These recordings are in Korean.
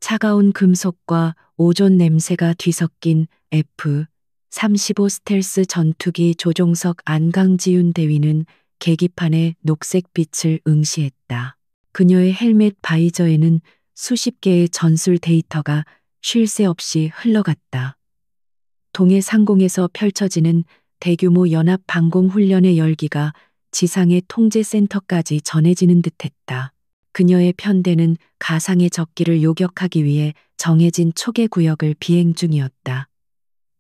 차가운 금속과 오존 냄새가 뒤섞인 F-35 스텔스 전투기 조종석 안강지윤 대위는 계기판에 녹색 빛을 응시했다. 그녀의 헬멧 바이저에는 수십 개의 전술 데이터가 쉴 새 없이 흘러갔다. 동해 상공에서 펼쳐지는 대규모 연합 방공 훈련의 열기가 지상의 통제센터까지 전해지는 듯했다. 그녀의 편대는 가상의 적기를 요격하기 위해 정해진 초계 구역을 비행 중이었다.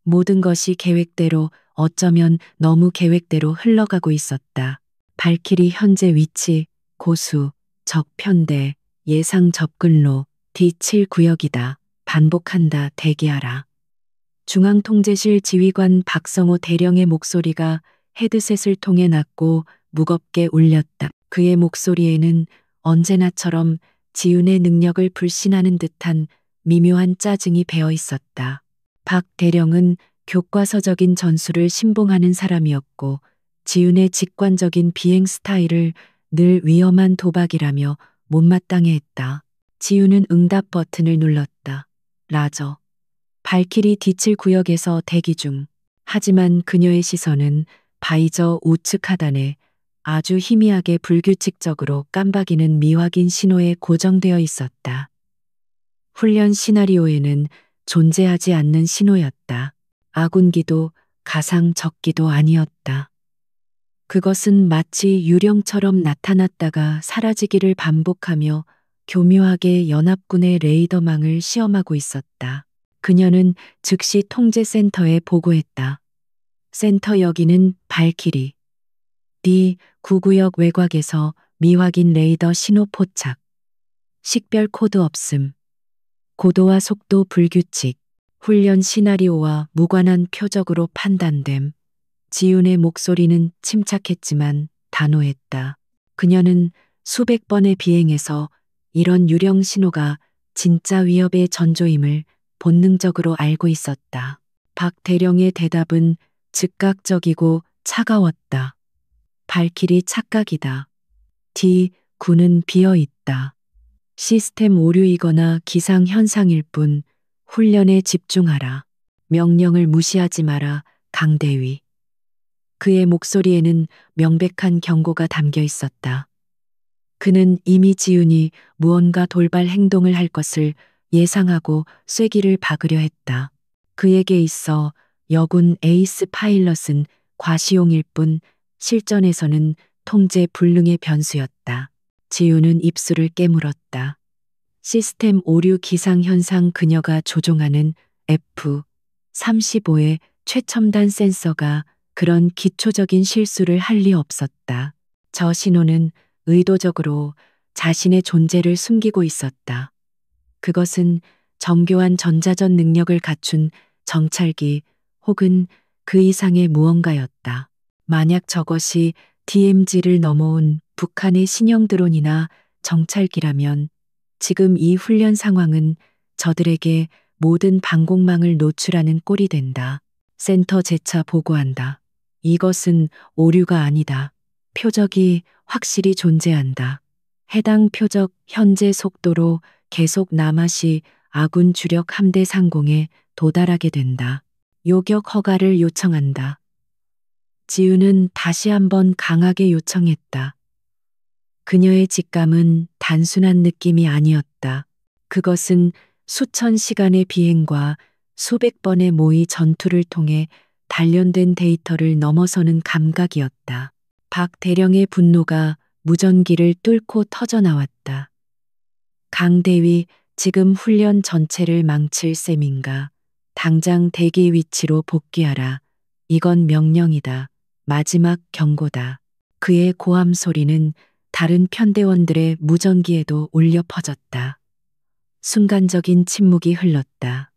모든 것이 계획대로, 어쩌면 너무 계획대로 흘러가고 있었다. 발키리 현재 위치, 고수, 적 편대, 예상 접근로, D7 구역이다. 반복한다. 대기하라. 중앙통제실 지휘관 박성호 대령의 목소리가 헤드셋을 통해 낮고 무겁게 울렸다. 그의 목소리에는 언제나처럼 지윤의 능력을 불신하는 듯한 미묘한 짜증이 배어 있었다. 박 대령은 교과서적인 전술을 신봉하는 사람이었고 지윤의 직관적인 비행 스타일을 늘 위험한 도박이라며 못마땅해 했다. 지윤은 응답 버튼을 눌렀다. 라저. 발키리 D7 구역에서 대기 중. 하지만 그녀의 시선은 바이저 우측 하단에 아주 희미하게 불규칙적으로 깜박이는 미확인 신호에 고정되어 있었다. 훈련 시나리오에는 존재하지 않는 신호였다. 아군기도 가상 적기도 아니었다. 그것은 마치 유령처럼 나타났다가 사라지기를 반복하며 교묘하게 연합군의 레이더망을 시험하고 있었다. 그녀는 즉시 통제센터에 보고했다. 센터 여기는 발키리. D9구역 외곽에서 미확인 레이더 신호 포착. 식별 코드 없음. 고도와 속도 불규칙. 훈련 시나리오와 무관한 표적으로 판단됨. 지윤의 목소리는 침착했지만 단호했다. 그녀는 수백 번의 비행에서 이런 유령 신호가 진짜 위협의 전조임을 본능적으로 알고 있었다. 박 대령의 대답은 즉각적이고 차가웠다. 발키리 착각이다. D9는 비어 있다. 시스템 오류이거나 기상 현상일 뿐. 훈련에 집중하라. 명령을 무시하지 마라. 강대위. 그의 목소리에는 명백한 경고가 담겨 있었다. 그는 이미 지윤이 무언가 돌발 행동을 할 것을 예상하고 쐐기를 박으려 했다. 그에게 있어 여군 에이스 파일럿은 과시용일 뿐 실전에서는 통제 불능의 변수였다. 지윤은 입술을 깨물었다. 시스템 오류 기상 현상. 그녀가 조종하는 F-35의 최첨단 센서가 그런 기초적인 실수를 할 리 없었다. 저 신호는 의도적으로 자신의 존재를 숨기고 있었다. 그것은 정교한 전자전 능력을 갖춘 정찰기 혹은 그 이상의 무언가였다. 만약 저것이 DMZ를 넘어온 북한의 신형 드론이나 정찰기라면 지금 이 훈련 상황은 저들에게 모든 방공망을 노출하는 꼴이 된다. 센터 재차 보고한다. 이것은 오류가 아니다. 표적이 확실히 존재한다. 해당 표적 현재 속도로 계속 남아시 아군 주력 함대 상공에 도달하게 된다. 요격 허가를 요청한다. 지윤은 다시 한번 강하게 요청했다. 그녀의 직감은 단순한 느낌이 아니었다. 그것은 수천 시간의 비행과 수백 번의 모의 전투를 통해 단련된 데이터를 넘어서는 감각이었다. 박 대령의 분노가 무전기를 뚫고 터져나왔다. 강대위, 지금 훈련 전체를 망칠 셈인가. 당장 대기 위치로 복귀하라. 이건 명령이다. 마지막 경고다. 그의 고함 소리는 다른 편대원들의 무전기에도 울려 퍼졌다. 순간적인 침묵이 흘렀다.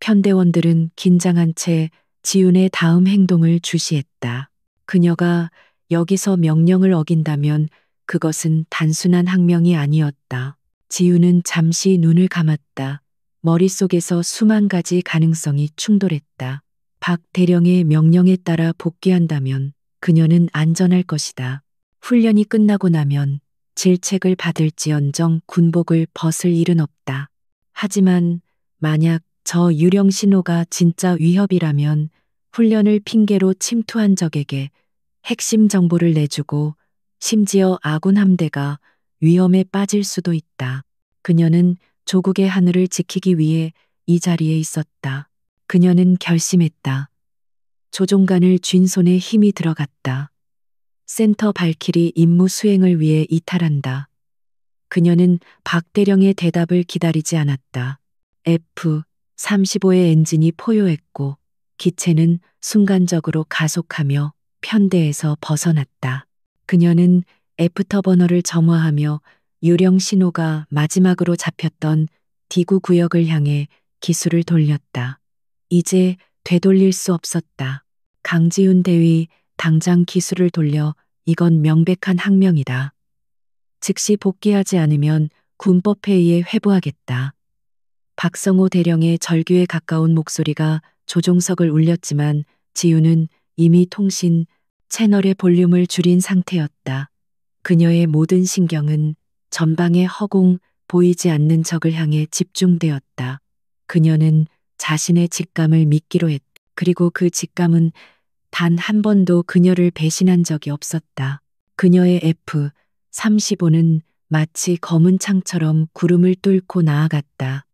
편대원들은 긴장한 채 지윤의 다음 행동을 주시했다. 그녀가 여기서 명령을 어긴다면 그것은 단순한 항명이 아니었다. 지윤은 잠시 눈을 감았다. 머릿속에서 수만 가지 가능성이 충돌했다. 박 대령의 명령에 따라 복귀한다면 그녀는 안전할 것이다. 훈련이 끝나고 나면 질책을 받을지언정 군복을 벗을 일은 없다. 하지만 만약 저 유령 신호가 진짜 위협이라면 훈련을 핑계로 침투한 적에게 핵심 정보를 내주고 심지어 아군 함대가 위험에 빠질 수도 있다. 그녀는 조국의 하늘을 지키기 위해 이 자리에 있었다. 그녀는 결심했다. 조종관을 쥔 손에 힘이 들어갔다. 센터 발키리 임무 수행을 위해 이탈한다. 그녀는 박대령의 대답을 기다리지 않았다. F-35의 엔진이 포효했고 기체는 순간적으로 가속하며 편대에서 벗어났다. 그녀는 애프터버너를 점화하며 유령 신호가 마지막으로 잡혔던 디구 구역을 향해 기술을 돌렸다. 이제 되돌릴 수 없었다. 강지훈 대위, 당장 기술을 돌려. 이건 명백한 항명이다. 즉시 복귀하지 않으면 군법회의에 회부하겠다. 박성호 대령의 절규에 가까운 목소리가 조종석을 울렸지만 지우는 이미 통신 채널의 볼륨을 줄인 상태였다. 그녀의 모든 신경은 전방의 허공, 보이지 않는 적을 향해 집중되었다. 그녀는 자신의 직감을 믿기로 했다. 그리고 그 직감은 단 한 번도 그녀를 배신한 적이 없었다. 그녀의 F-35는 마치 검은 창처럼 구름을 뚫고 나아갔다.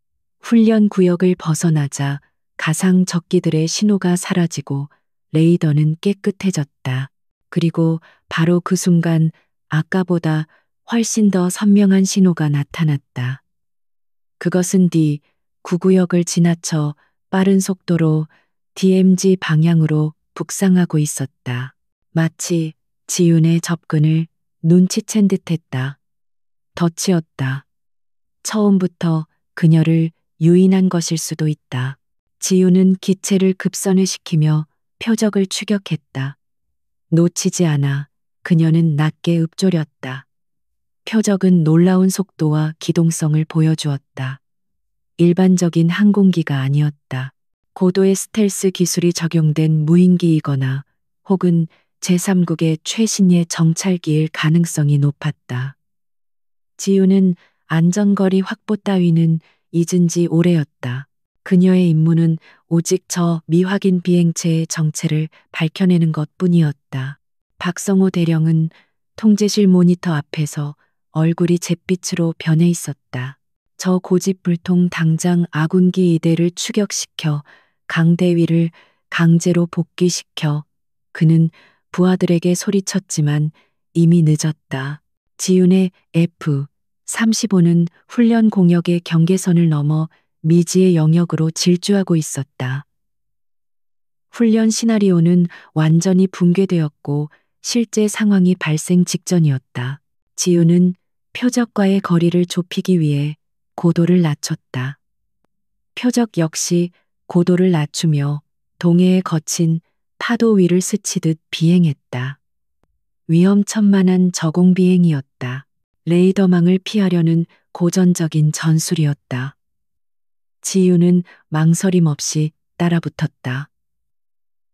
훈련 구역을 벗어나자 가상 적기들의 신호가 사라지고 레이더는 깨끗해졌다. 그리고 바로 그 순간 아까보다 훨씬 더 선명한 신호가 나타났다. 그것은 D9구역을 지나쳐 빠른 속도로 DMZ 방향으로 북상하고 있었다. 마치 지윤의 접근을 눈치챈 듯했다. 덫이었다. 처음부터 그녀를 유인한 것일 수도 있다. 지윤은 기체를 급선을 시키며 표적을 추격했다. 놓치지 않아 그녀는 낮게 읊조렸다. 표적은 놀라운 속도와 기동성을 보여주었다. 일반적인 항공기가 아니었다. 고도의 스텔스 기술이 적용된 무인기이거나 혹은 제3국의 최신의 정찰기일 가능성이 높았다. 지우는 안전거리 확보 따위는 잊은 지 오래였다. 그녀의 임무는 오직 저 미확인 비행체의 정체를 밝혀내는 것뿐이었다. 박성호 대령은 통제실 모니터 앞에서 얼굴이 잿빛으로 변해 있었다. 저 고집불통 당장 아군기 2대를 추격시켜 강대위를 강제로 복귀시켜. 그는 부하들에게 소리쳤지만 이미 늦었다. 지윤의 F-35는 훈련 공역의 경계선을 넘어 미지의 영역으로 질주하고 있었다. 훈련 시나리오는 완전히 붕괴되었고 실제 상황이 발생 직전이었다. 지윤은 표적과의 거리를 좁히기 위해 고도를 낮췄다. 표적 역시 고도를 낮추며 동해에 거친 파도 위를 스치듯 비행했다. 위험천만한 저공 비행이었다. 레이더망을 피하려는 고전적인 전술이었다. 지유는 망설임 없이 따라붙었다.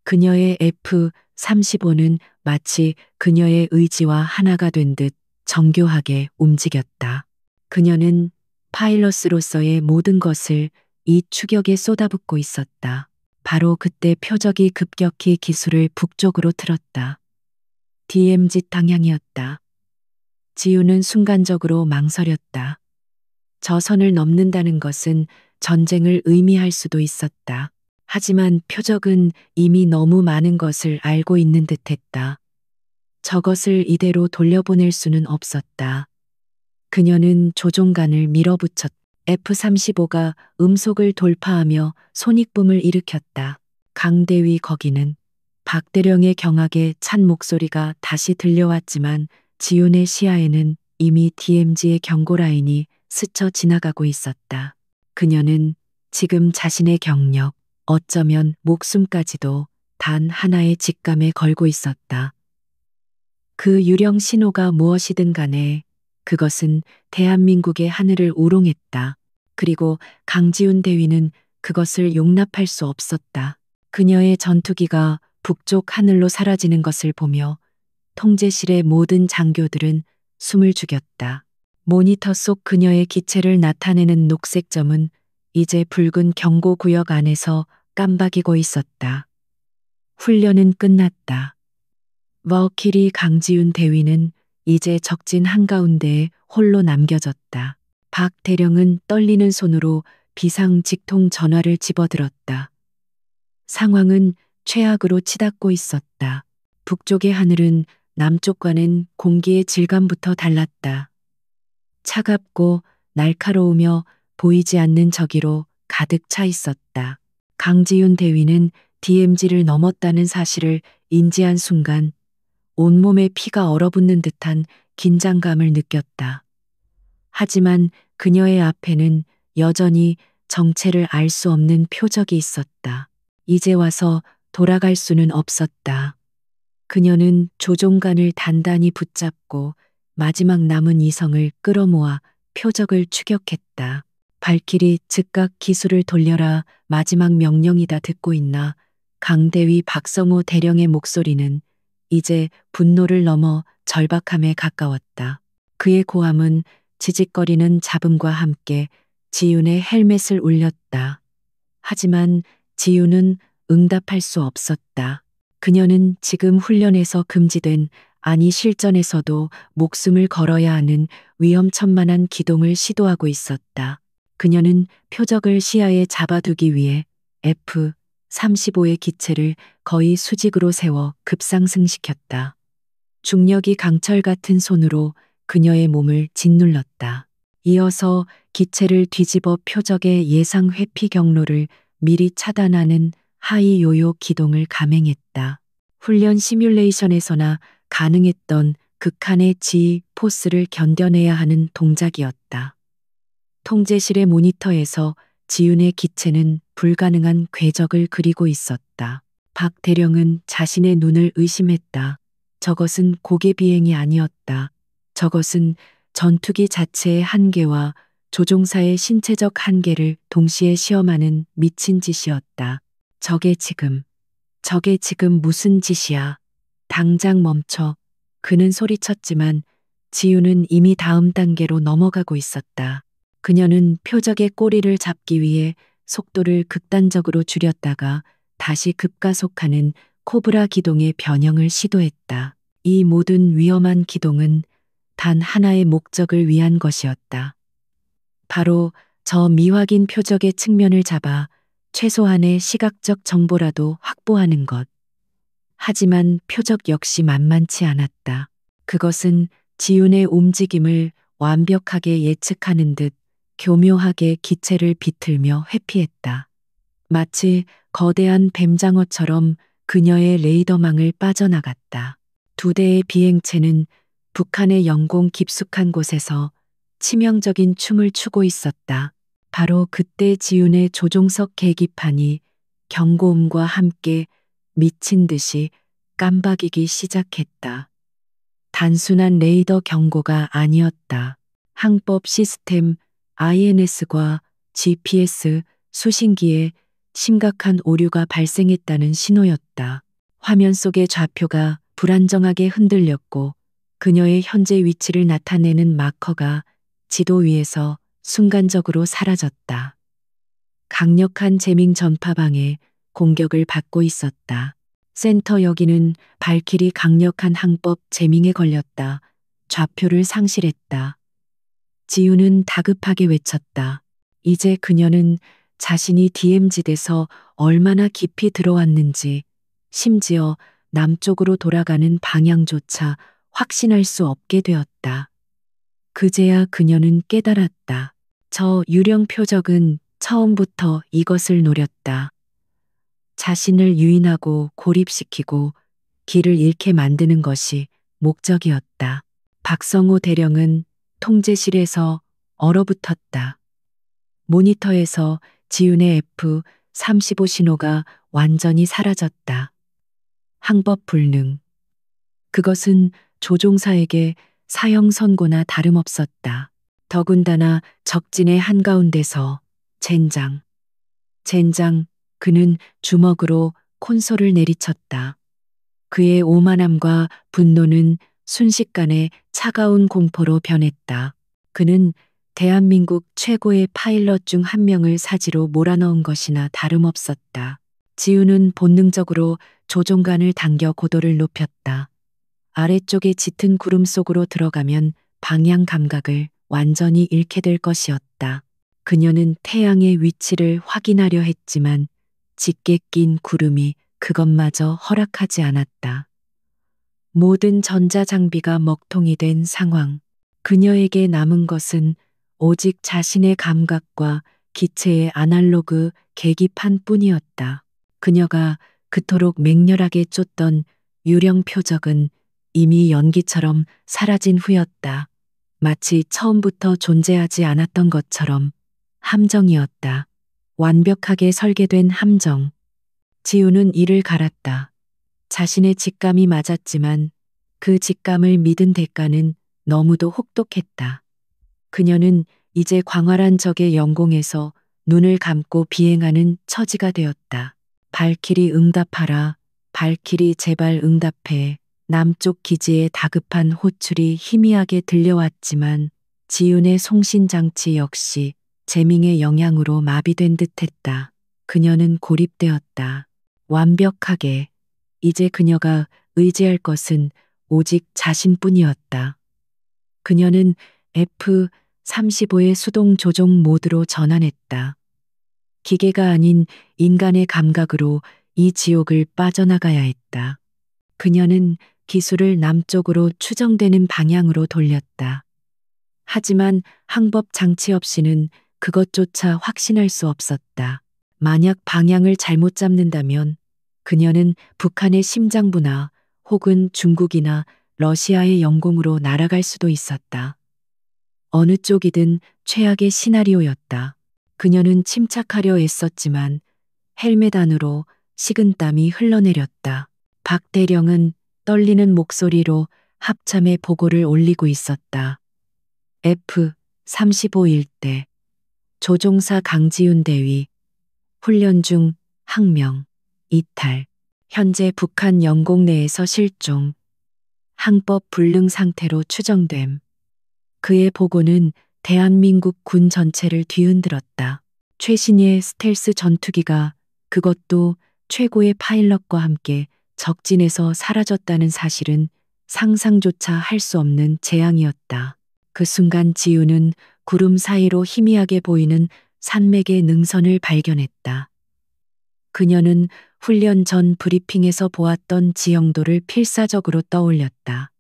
그녀의 F-35는 마치 그녀의 의지와 하나가 된 듯 정교하게 움직였다. 그녀는 파일럿으로서의 모든 것을 이 추격에 쏟아붓고 있었다. 바로 그때 표적이 급격히 기술을 북쪽으로 틀었다. DMZ 방향이었다. 지우는 순간적으로 망설였다. 저 선을 넘는다는 것은 전쟁을 의미할 수도 있었다. 하지만 표적은 이미 너무 많은 것을 알고 있는 듯했다. 저것을 이대로 돌려보낼 수는 없었다. 그녀는 조종관을 밀어붙였다. F-35가 음속을 돌파하며 손익붐을 일으켰다. 강대위 거기는 박대령의 경악에 찬 목소리가 다시 들려왔지만 지윤의 시야에는 이미 DMZ의 경고 라인이 스쳐 지나가고 있었다. 그녀는 지금 자신의 경력, 어쩌면 목숨까지도 단 하나의 직감에 걸고 있었다. 그 유령 신호가 무엇이든 간에 그것은 대한민국의 하늘을 우롱했다. 그리고 강지훈 대위는 그것을 용납할 수 없었다. 그녀의 전투기가 북쪽 하늘로 사라지는 것을 보며 통제실의 모든 장교들은 숨을 죽였다. 모니터 속 그녀의 기체를 나타내는 녹색 점은 이제 붉은 경고구역 안에서 깜박이고 있었다. 훈련은 끝났다. 버키리 강지윤 대위는 이제 적진 한가운데에 홀로 남겨졌다. 박 대령은 떨리는 손으로 비상 직통 전화를 집어들었다. 상황은 최악으로 치닫고 있었다. 북쪽의 하늘은 남쪽과는 공기의 질감부터 달랐다. 차갑고 날카로우며 보이지 않는 저기로 가득 차 있었다. 강지윤 대위는 DMZ를 넘었다는 사실을 인지한 순간 온몸에 피가 얼어붙는 듯한 긴장감을 느꼈다. 하지만 그녀의 앞에는 여전히 정체를 알 수 없는 표적이 있었다. 이제 와서 돌아갈 수는 없었다. 그녀는 조종간을 단단히 붙잡고 마지막 남은 이성을 끌어모아 표적을 추격했다. 발길이 즉각 기술을 돌려라 마지막 명령이다 듣고 있나. 강대위 박성호 대령의 목소리는 이제 분노를 넘어 절박함에 가까웠다. 그의 고함은 지직거리는 잡음과 함께 지윤의 헬멧을 울렸다. 하지만 지윤은 응답할 수 없었다. 그녀는 지금 훈련에서 금지된, 아니 실전에서도 목숨을 걸어야 하는 위험천만한 기동을 시도하고 있었다. 그녀는 표적을 시야에 잡아두기 위해 F-35의 기체를 거의 수직으로 세워 급상승시켰다. 중력이 강철 같은 손으로 그녀의 몸을 짓눌렀다. 이어서 기체를 뒤집어 표적의 예상 회피 경로를 미리 차단하는 하이 요요 기동을 감행했다. 훈련 시뮬레이션에서나 가능했던 극한의 G 포스를 견뎌내야 하는 동작이었다. 통제실의 모니터에서 지윤의 기체는 불가능한 궤적을 그리고 있었다. 박 대령은 자신의 눈을 의심했다. 저것은 고개 비행이 아니었다. 저것은 전투기 자체의 한계와 조종사의 신체적 한계를 동시에 시험하는 미친 짓이었다. 저게 지금 무슨 짓이야. 당장 멈춰. 그는 소리쳤지만 지윤은 이미 다음 단계로 넘어가고 있었다. 그녀는 표적의 꼬리를 잡기 위해 속도를 극단적으로 줄였다가 다시 급가속하는 코브라 기동의 변형을 시도했다. 이 모든 위험한 기동은 단 하나의 목적을 위한 것이었다. 바로 저 미확인 표적의 측면을 잡아 최소한의 시각적 정보라도 확보하는 것. 하지만 표적 역시 만만치 않았다. 그것은 지윤의 움직임을 완벽하게 예측하는 듯 교묘하게 기체를 비틀며 회피했다. 마치 거대한 뱀장어처럼 그녀의 레이더망을 빠져나갔다. 두 대의 비행체는 북한의 영공 깊숙한 곳에서 치명적인 춤을 추고 있었다. 바로 그때 지윤의 조종석 계기판이 경고음과 함께 미친 듯이 깜박이기 시작했다. 단순한 레이더 경고가 아니었다. 항법 시스템 INS과 GPS 수신기에 심각한 오류가 발생했다는 신호였다. 화면 속의 좌표가 불안정하게 흔들렸고 그녀의 현재 위치를 나타내는 마커가 지도 위에서 순간적으로 사라졌다. 강력한 재밍 전파방에 공격을 받고 있었다. 센터 여기는 발길이 강력한 항법 재밍에 걸렸다. 좌표를 상실했다. 지윤은 다급하게 외쳤다. 이제 그녀는 자신이 DMZ에서 얼마나 깊이 들어왔는지, 심지어 남쪽으로 돌아가는 방향조차 확신할 수 없게 되었다. 그제야 그녀는 깨달았다. 저 유령 표적은 처음부터 이것을 노렸다. 자신을 유인하고 고립시키고 길을 잃게 만드는 것이 목적이었다. 박성호 대령은 통제실에서 얼어붙었다. 모니터에서 지윤의 F-35 신호가 완전히 사라졌다. 항법 불능. 그것은 조종사에게 사형 선고나 다름없었다. 더군다나 적진의 한가운데서 젠장. 그는 주먹으로 콘솔을 내리쳤다. 그의 오만함과 분노는 순식간에 차가운 공포로 변했다. 그는 대한민국 최고의 파일럿 중 한 명을 사지로 몰아넣은 것이나 다름없었다. 지우는 본능적으로 조종간을 당겨 고도를 높였다. 아래쪽에 짙은 구름 속으로 들어가면 방향 감각을 완전히 잃게 될 것이었다. 그녀는 태양의 위치를 확인하려 했지만 짙게 낀 구름이 그것마저 허락하지 않았다. 모든 전자장비가 먹통이 된 상황. 그녀에게 남은 것은 오직 자신의 감각과 기체의 아날로그 계기판 뿐이었다. 그녀가 그토록 맹렬하게 쫓던 유령 표적은 이미 연기처럼 사라진 후였다. 마치 처음부터 존재하지 않았던 것처럼 함정이었다. 완벽하게 설계된 함정. 지우는 이를 갈았다. 자신의 직감이 맞았지만 그 직감을 믿은 대가는 너무도 혹독했다. 그녀는 이제 광활한 적의 영공에서 눈을 감고 비행하는 처지가 되었다. 발키리 응답하라. 발키리 제발 응답해. 남쪽 기지의 다급한 호출이 희미하게 들려왔지만 지윤의 송신장치 역시 재밍의 영향으로 마비된 듯했다. 그녀는 고립되었다. 완벽하게. 이제 그녀가 의지할 것은 오직 자신뿐이었다. 그녀는 F-35의 수동 조종 모드로 전환했다. 기계가 아닌 인간의 감각으로 이 지옥을 빠져나가야 했다. 그녀는 기술을 남쪽으로 추정되는 방향으로 돌렸다. 하지만 항법 장치 없이는 그것조차 확신할 수 없었다. 만약 방향을 잘못 잡는다면 그녀는 북한의 심장부나 혹은 중국이나 러시아의 영공으로 날아갈 수도 있었다. 어느 쪽이든 최악의 시나리오였다. 그녀는 침착하려 애썼지만 헬멧 안으로 식은땀이 흘러내렸다. 박 대령은 떨리는 목소리로 합참에 보고를 올리고 있었다. F-35일대 조종사 강지훈 대위 훈련 중 항명 이탈 현재 북한 영공 내에서 실종 항법 불능 상태로 추정됨. 그의 보고는 대한민국 군 전체를 뒤흔들었다. 최신의 스텔스 전투기가 그것도 최고의 파일럿과 함께 적진에서 사라졌다는 사실은 상상조차 할 수 없는 재앙이었다. 그 순간 지우는 구름 사이로 희미하게 보이는 산맥의 능선을 발견했다. 그녀는 훈련 전 브리핑에서 보았던 지형도를 필사적으로 떠올렸다.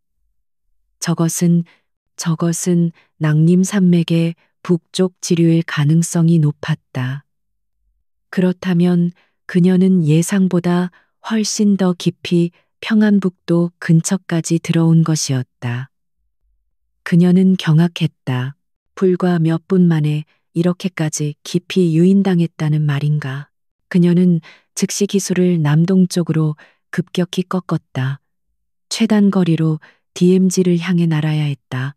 저것은 낭림산맥의 북쪽 지류일 가능성이 높았다. 그렇다면 그녀는 예상보다 훨씬 더 깊이 평안북도 근처까지 들어온 것이었다. 그녀는 경악했다. 불과 몇 분 만에 이렇게까지 깊이 유인당했다는 말인가. 그녀는 즉시 기술을 남동쪽으로 급격히 꺾었다. 최단 거리로 DMZ를 향해 날아야 했다.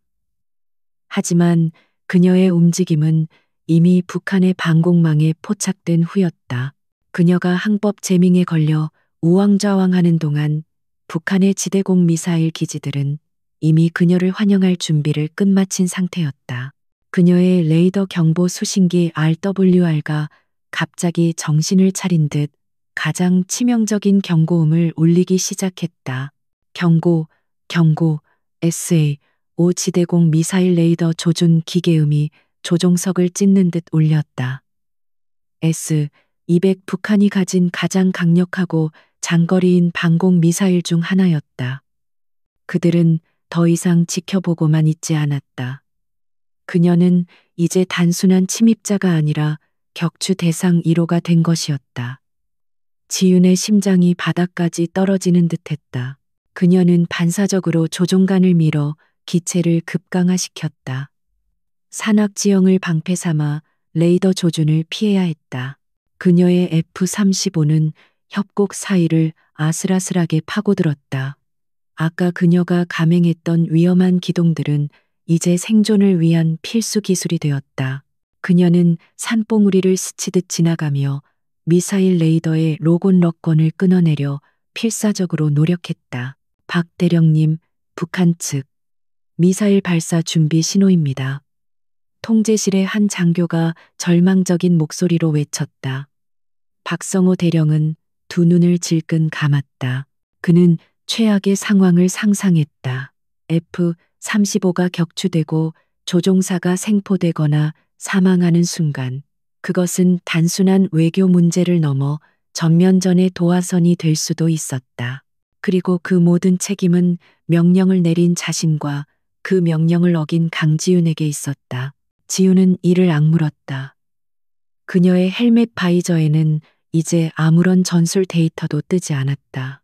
하지만 그녀의 움직임은 이미 북한의 방공망에 포착된 후였다. 그녀가 항법 재밍에 걸려 우왕좌왕하는 동안 북한의 지대공 미사일 기지들은 이미 그녀를 환영할 준비를 끝마친 상태였다. 그녀의 레이더 경보 수신기 RWR가 갑자기 정신을 차린 듯 가장 치명적인 경고음을 울리기 시작했다. 경고, SA-5 지대공 미사일 레이더 조준 기계음이 조종석을 찢는 듯 울렸다. S-200 북한이 가진 가장 강력하고 장거리인 방공 미사일 중 하나였다. 그들은 더 이상 지켜보고만 있지 않았다. 그녀는 이제 단순한 침입자가 아니라 격추 대상 1호가 된 것이었다. 지윤의 심장이 바닥까지 떨어지는 듯했다. 그녀는 반사적으로 조종간을 밀어 기체를 급강화시켰다. 산악 지형을 방패 삼아 레이더 조준을 피해야 했다. 그녀의 F-35는 협곡 사이를 아슬아슬하게 파고들었다. 아까 그녀가 감행했던 위험한 기동들은 이제 생존을 위한 필수 기술이 되었다. 그녀는 산봉우리를 스치듯 지나가며 미사일 레이더의 로곤 럭건을 끊어내려 필사적으로 노력했다. 박 대령님, 북한 측 미사일 발사 준비 신호입니다. 통제실의 한 장교가 절망적인 목소리로 외쳤다. 박성호 대령은 두 눈을 질끈 감았다. 그는 최악의 상황을 상상했다. F-35가 격추되고 조종사가 생포되거나 사망하는 순간 그것은 단순한 외교 문제를 넘어 전면전의 도화선이 될 수도 있었다. 그리고 그 모든 책임은 명령을 내린 자신과 그 명령을 어긴 강지윤에게 있었다. 지윤은 이를 악물었다. 그녀의 헬멧 바이저에는 이제 아무런 전술 데이터도 뜨지 않았다.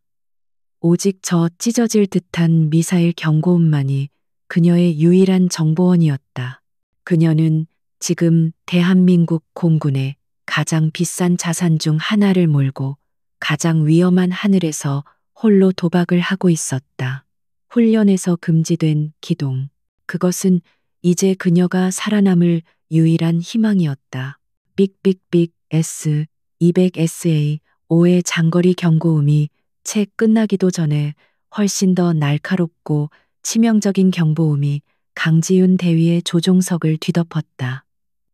오직 저 찢어질 듯한 미사일 경고음만이 그녀의 유일한 정보원이었다. 그녀는 지금 대한민국 공군의 가장 비싼 자산 중 하나를 몰고 가장 위험한 하늘에서 홀로 도박을 하고 있었다. 훈련에서 금지된 기동. 그것은 이제 그녀가 살아남을 유일한 희망이었다. 삑삑삑 S-200SA 5의 장거리 경고음이 채 끝나기도 전에 훨씬 더 날카롭고 치명적인 경보음이 강지윤 대위의 조종석을 뒤덮었다.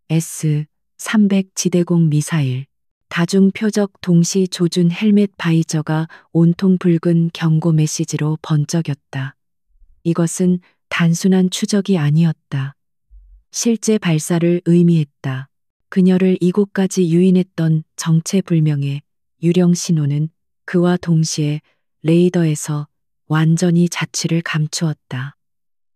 S-300 지대공 미사일. 다중 표적 동시 조준 헬멧 바이저가 온통 붉은 경고 메시지로 번쩍였다. 이것은 단순한 추적이 아니었다. 실제 발사를 의미했다. 그녀를 이곳까지 유인했던 정체불명의 유령 신호는 그와 동시에 레이더에서 완전히 자취를 감추었다.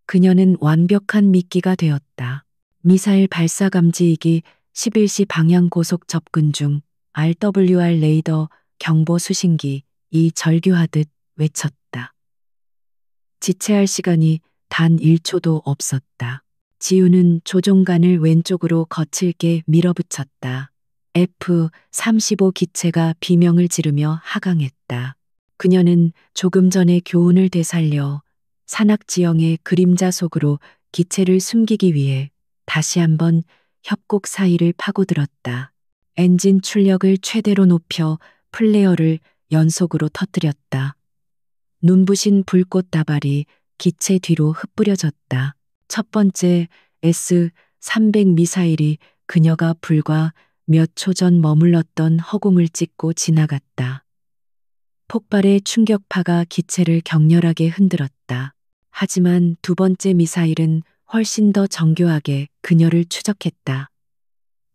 그녀는 완벽한 미끼가 되었다. 미사일 발사 감지이기 11시 방향 고속 접근 중 RWR 레이더 경보 수신기 이 절규하듯 외쳤다. 지체할 시간이 단 1초도 없었다. 지우는 조종관을 왼쪽으로 거칠게 밀어붙였다. F-35 기체가 비명을 지르며 하강했다. 그녀는 조금 전에 교훈을 되살려 산악지형의 그림자 속으로 기체를 숨기기 위해 다시 한번 협곡 사이를 파고들었다. 엔진 출력을 최대로 높여 플레어를 연속으로 터뜨렸다. 눈부신 불꽃 다발이 기체 뒤로 흩뿌려졌다. 첫 번째 S-300 미사일이 그녀가 불과 몇 초 전 머물렀던 허공을 찍고 지나갔다. 폭발의 충격파가 기체를 격렬하게 흔들었다. 하지만 두 번째 미사일은 훨씬 더 정교하게 그녀를 추적했다.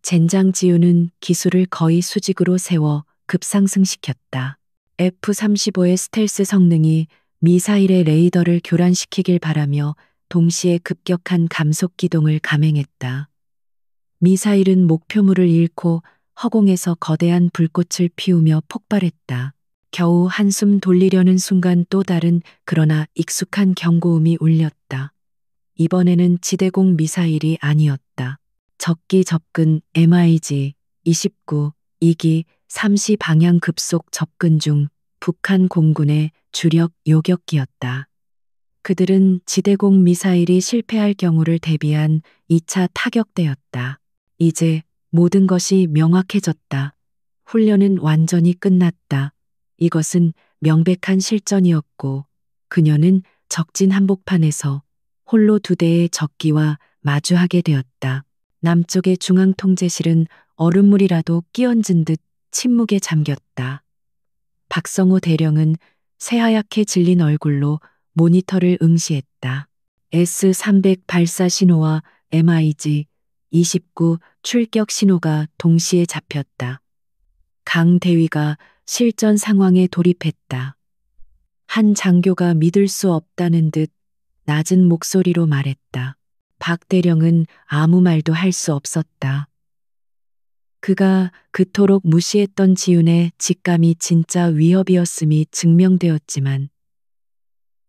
젠장 지우는 기술을 거의 수직으로 세워 급상승시켰다. F-35의 스텔스 성능이 미사일의 레이더를 교란시키길 바라며 동시에 급격한 감속 기동을 감행했다. 미사일은 목표물을 잃고 허공에서 거대한 불꽃을 피우며 폭발했다. 겨우 한숨 돌리려는 순간 또 다른 그러나 익숙한 경고음이 울렸다. 이번에는 지대공 미사일이 아니었다. 적기 접근 MiG-29 2기 3시 방향 급속 접근 중 북한 공군의 주력 요격기였다. 그들은 지대공 미사일이 실패할 경우를 대비한 2차 타격대였다. 이제 모든 것이 명확해졌다. 훈련은 완전히 끝났다. 이것은 명백한 실전이었고 그녀는 적진 한복판에서 홀로 두 대의 적기와 마주하게 되었다. 남쪽의 중앙통제실은 얼음물이라도 끼얹은 듯 침묵에 잠겼다. 박성호 대령은 새하얗게 질린 얼굴로 모니터를 응시했다. S-300 발사 신호와 MiG-29 출격 신호가 동시에 잡혔다. 강 대위가 실전 상황에 돌입했다. 한 장교가 믿을 수 없다는 듯 낮은 목소리로 말했다. 박 대령은 아무 말도 할 수 없었다. 그가 그토록 무시했던 지윤의 직감이 진짜 위협이었음이 증명되었지만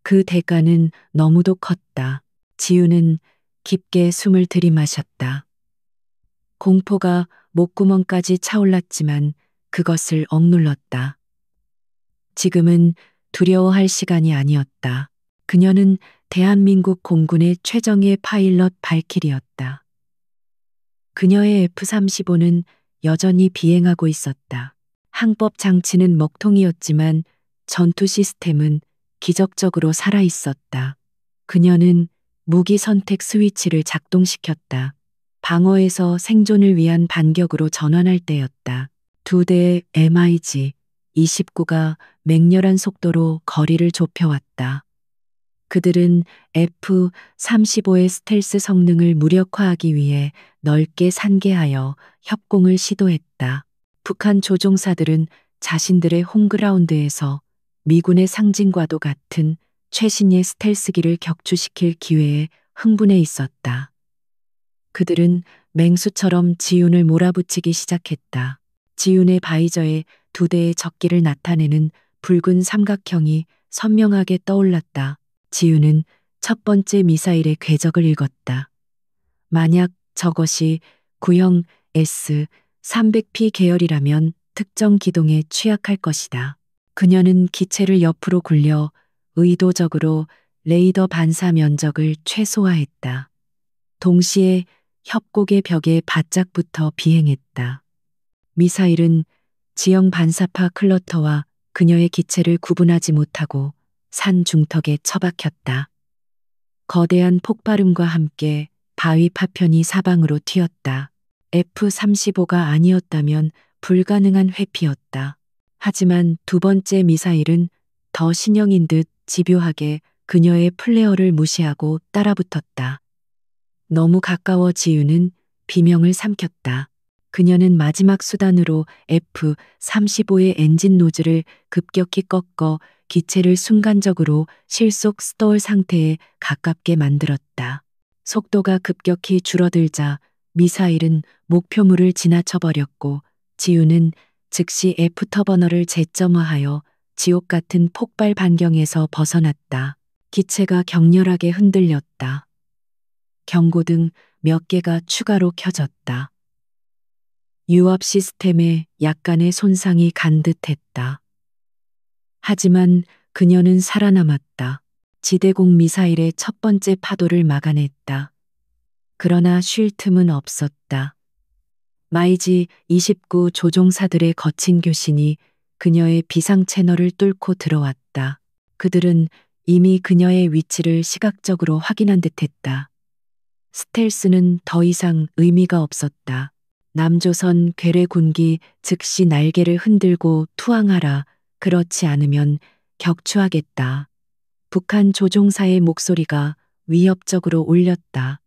그 대가는 너무도 컸다. 지윤은 깊게 숨을 들이마셨다. 공포가 목구멍까지 차올랐지만 그것을 억눌렀다. 지금은 두려워할 시간이 아니었다. 그녀는 대한민국 공군의 최정예 파일럿 발키리였다. 그녀의 F-35는 여전히 비행하고 있었다. 항법 장치는 먹통이었지만 전투 시스템은 기적적으로 살아 있었다. 그녀는 무기 선택 스위치를 작동시켰다. 방어에서 생존을 위한 반격으로 전환할 때였다. 두 대의 MiG-29가 맹렬한 속도로 거리를 좁혀왔다. 그들은 F-35의 스텔스 성능을 무력화하기 위해 넓게 산계하여 협공을 시도했다. 북한 조종사들은 자신들의 홈그라운드에서 미군의 상징과도 같은 최신의 스텔스기를 격추시킬 기회에 흥분해 있었다. 그들은 맹수처럼 지윤을 몰아붙이기 시작했다. 지윤의 바이저에 두 대의 적기를 나타내는 붉은 삼각형이 선명하게 떠올랐다. 지윤은 첫 번째 미사일의 궤적을 읽었다. 만약 저것이 구형 S-300P 계열이라면 특정 기동에 취약할 것이다. 그녀는 기체를 옆으로 굴려 의도적으로 레이더 반사 면적을 최소화했다. 동시에 협곡의 벽에 바짝 붙어 비행했다. 미사일은 지형 반사파 클러터와 그녀의 기체를 구분하지 못하고 산 중턱에 처박혔다. 거대한 폭발음과 함께 바위 파편이 사방으로 튀었다. F-35가 아니었다면 불가능한 회피였다. 하지만 두 번째 미사일은 더 신형인 듯 집요하게 그녀의 플레어를 무시하고 따라붙었다. 너무 가까워 지윤은 비명을 삼켰다. 그녀는 마지막 수단으로 F-35의 엔진 노즐을 급격히 꺾어 기체를 순간적으로 실속 스톨 상태에 가깝게 만들었다. 속도가 급격히 줄어들자 미사일은 목표물을 지나쳐 버렸고 지윤은 즉시 F터버너를 재점화하여 지옥 같은 폭발 반경에서 벗어났다. 기체가 격렬하게 흔들렸다. 경고등 몇 개가 추가로 켜졌다. 유압 시스템에 약간의 손상이 간 듯했다. 하지만 그녀는 살아남았다. 지대공 미사일의 첫 번째 파도를 막아냈다. 그러나 쉴 틈은 없었다. 마이지 29 조종사들의 거친 교신이 그녀의 비상 채널을 뚫고 들어왔다. 그들은 이미 그녀의 위치를 시각적으로 확인한 듯했다. 스텔스는 더 이상 의미가 없었다. 남조선 괴뢰군기 즉시 날개를 흔들고 투항하라. 그렇지 않으면 격추하겠다. 북한 조종사의 목소리가 위협적으로 울렸다.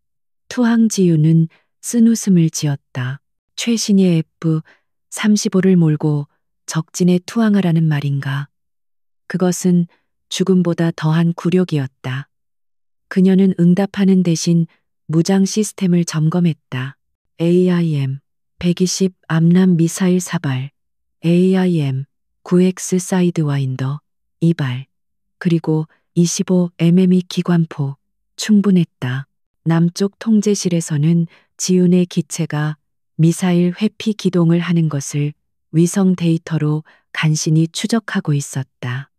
투항지유는 쓴웃음을 지었다. 최신의 F-35를 몰고 적진에 투항하라는 말인가. 그것은 죽음보다 더한 굴욕이었다. 그녀는 응답하는 대신 무장 시스템을 점검했다. AIM-120 암람 미사일 사발, AIM-9X 사이드와인더 2발, 그리고 25mm 기관포 충분했다. 남쪽 통제실에서는 지윤의 기체가 미사일 회피 기동을 하는 것을 위성 데이터로 간신히 추적하고 있었다.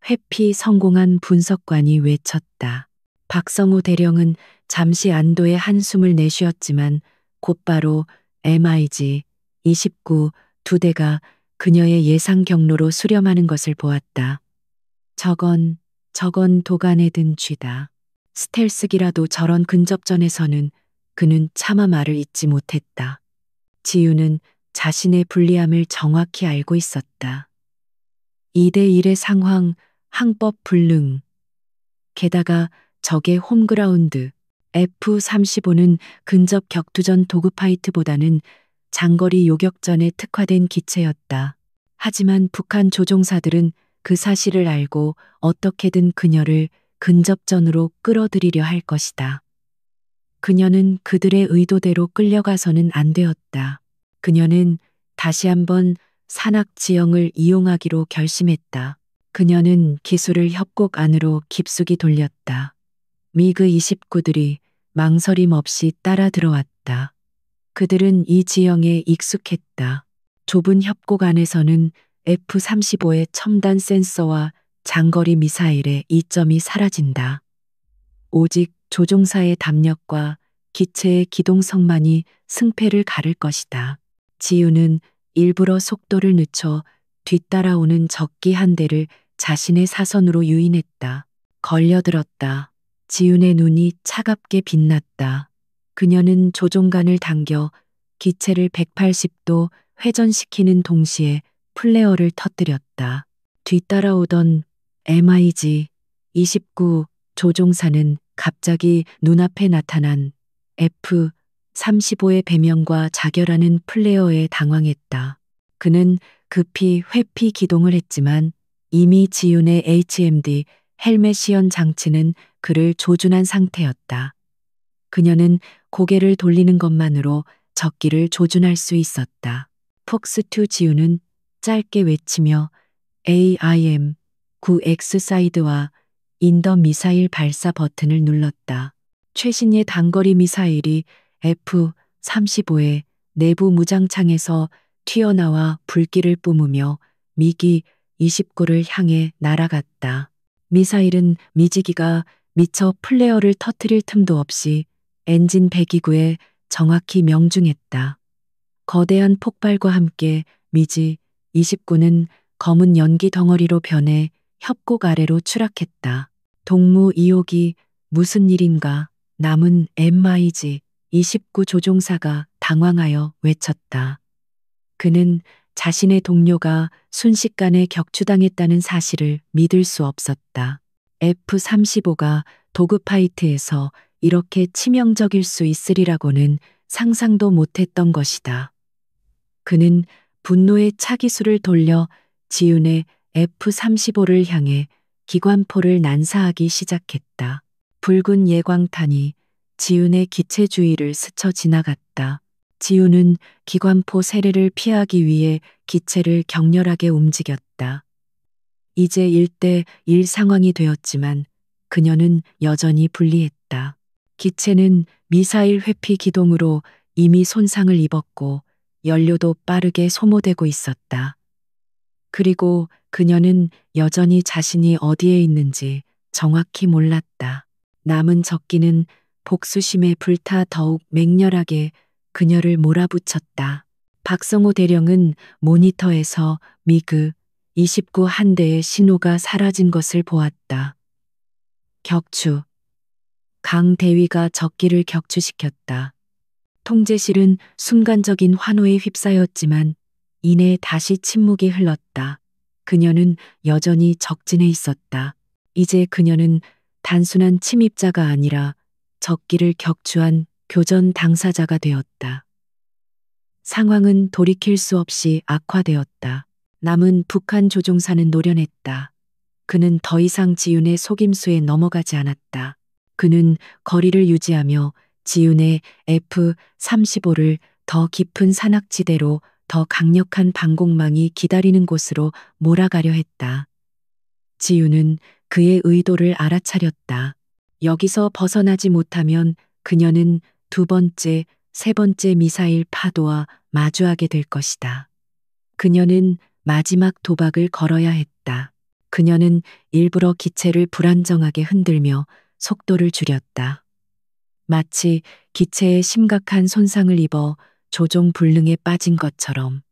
회피 성공한 분석관이 외쳤다. 박성호 대령은 잠시 안도의 한숨을 내쉬었지만 곧바로 MiG-29 두 대가 그녀의 예상 경로로 수렴하는 것을 보았다. 저건 도간에 든 쥐다. 스텔스기라도 저런 근접전에서는 그는 차마 말을 잇지 못했다. 지유는 자신의 불리함을 정확히 알고 있었다. 2대1의 상황, 항법 불능. 게다가 적의 홈그라운드, F-35는 근접 격투전 도그파이트보다는 장거리 요격전에 특화된 기체였다. 하지만 북한 조종사들은 그 사실을 알고 어떻게든 그녀를 근접전으로 끌어들이려 할 것이다. 그녀는 그들의 의도대로 끌려가서는 안 되었다. 그녀는 다시 한번 산악 지형을 이용하기로 결심했다. 그녀는 기술을 협곡 안으로 깊숙이 돌렸다. 미그 29들이 망설임 없이 따라 들어왔다. 그들은 이 지형에 익숙했다. 좁은 협곡 안에서는 F-35의 첨단 센서와 장거리 미사일의 이점이 사라진다. 오직 조종사의 담력과 기체의 기동성만이 승패를 가를 것이다. 지유는 일부러 속도를 늦춰 뒤따라오는 적기 한 대를 자신의 사선으로 유인했다. 걸려들었다. 지윤의 눈이 차갑게 빛났다. 그녀는 조종간을 당겨 기체를 180도 회전시키는 동시에 플레어를 터뜨렸다. 뒤따라오던 MiG-29 조종사는 갑자기 눈앞에 나타난 F-35의 배명과 자결하는 플레어에 당황했다. 그는 급히 회피 기동을 했지만 이미 지윤의 HMD 헬멧 시연 장치는 그를 조준한 상태였다. 그녀는 고개를 돌리는 것만으로 적기를 조준할 수 있었다. 폭스2 지윤은 짧게 외치며 AIM-9X 사이드와 인더 미사일 발사 버튼을 눌렀다. 최신의 단거리 미사일이 F-35의 내부 무장창에서 튀어나와 불길을 뿜으며 미기 29를 향해 날아갔다. 미사일은 미지기가 미처 플레어를 터뜨릴 틈도 없이 엔진 배기구에 정확히 명중했다. 거대한 폭발과 함께 미지 29는 검은 연기 덩어리로 변해 협곡 아래로 추락했다. 동무 이옥이 무슨 일인가 남은 MiG 29 조종사가 당황하여 외쳤다. 그는 자신의 동료가 순식간에 격추당했다는 사실을 믿을 수 없었다. F-35가 도그파이트에서 이렇게 치명적일 수 있으리라고는 상상도 못했던 것이다. 그는 분노의 차기수를 돌려 지윤의 F-35를 향해 기관포를 난사하기 시작했다. 붉은 예광탄이 지윤의 기체 주위를 스쳐 지나갔다. 지윤은 기관포 세례를 피하기 위해 기체를 격렬하게 움직였다. 이제 1대1 상황이 되었지만 그녀는 여전히 불리했다. 기체는 미사일 회피 기동으로 이미 손상을 입었고 연료도 빠르게 소모되고 있었다. 그리고 그녀는 여전히 자신이 어디에 있는지 정확히 몰랐다. 남은 적기는 복수심에 불타 더욱 맹렬하게 그녀를 몰아붙였다. 박성호 대령은 모니터에서 미그 29 한 대의 신호가 사라진 것을 보았다. 격추. 강 대위가 적기를 격추시켰다. 통제실은 순간적인 환호에 휩싸였지만 이내 다시 침묵이 흘렀다. 그녀는 여전히 적진에 있었다. 이제 그녀는 단순한 침입자가 아니라 적기를 격추한 교전 당사자가 되었다. 상황은 돌이킬 수 없이 악화되었다. 남은 북한 조종사는 노련했다. 그는 더 이상 지윤의 속임수에 넘어가지 않았다. 그는 거리를 유지하며 지윤의 F-35를 더 깊은 산악지대로 더 강력한 방공망이 기다리는 곳으로 몰아가려 했다. 지윤은 그의 의도를 알아차렸다. 여기서 벗어나지 못하면 그녀는 두 번째, 세 번째 미사일 파도와 마주하게 될 것이다. 그녀는 마지막 도박을 걸어야 했다. 그녀는 일부러 기체를 불안정하게 흔들며 속도를 줄였다. 마치 기체에 심각한 손상을 입어 조종 불능에 빠진 것처럼.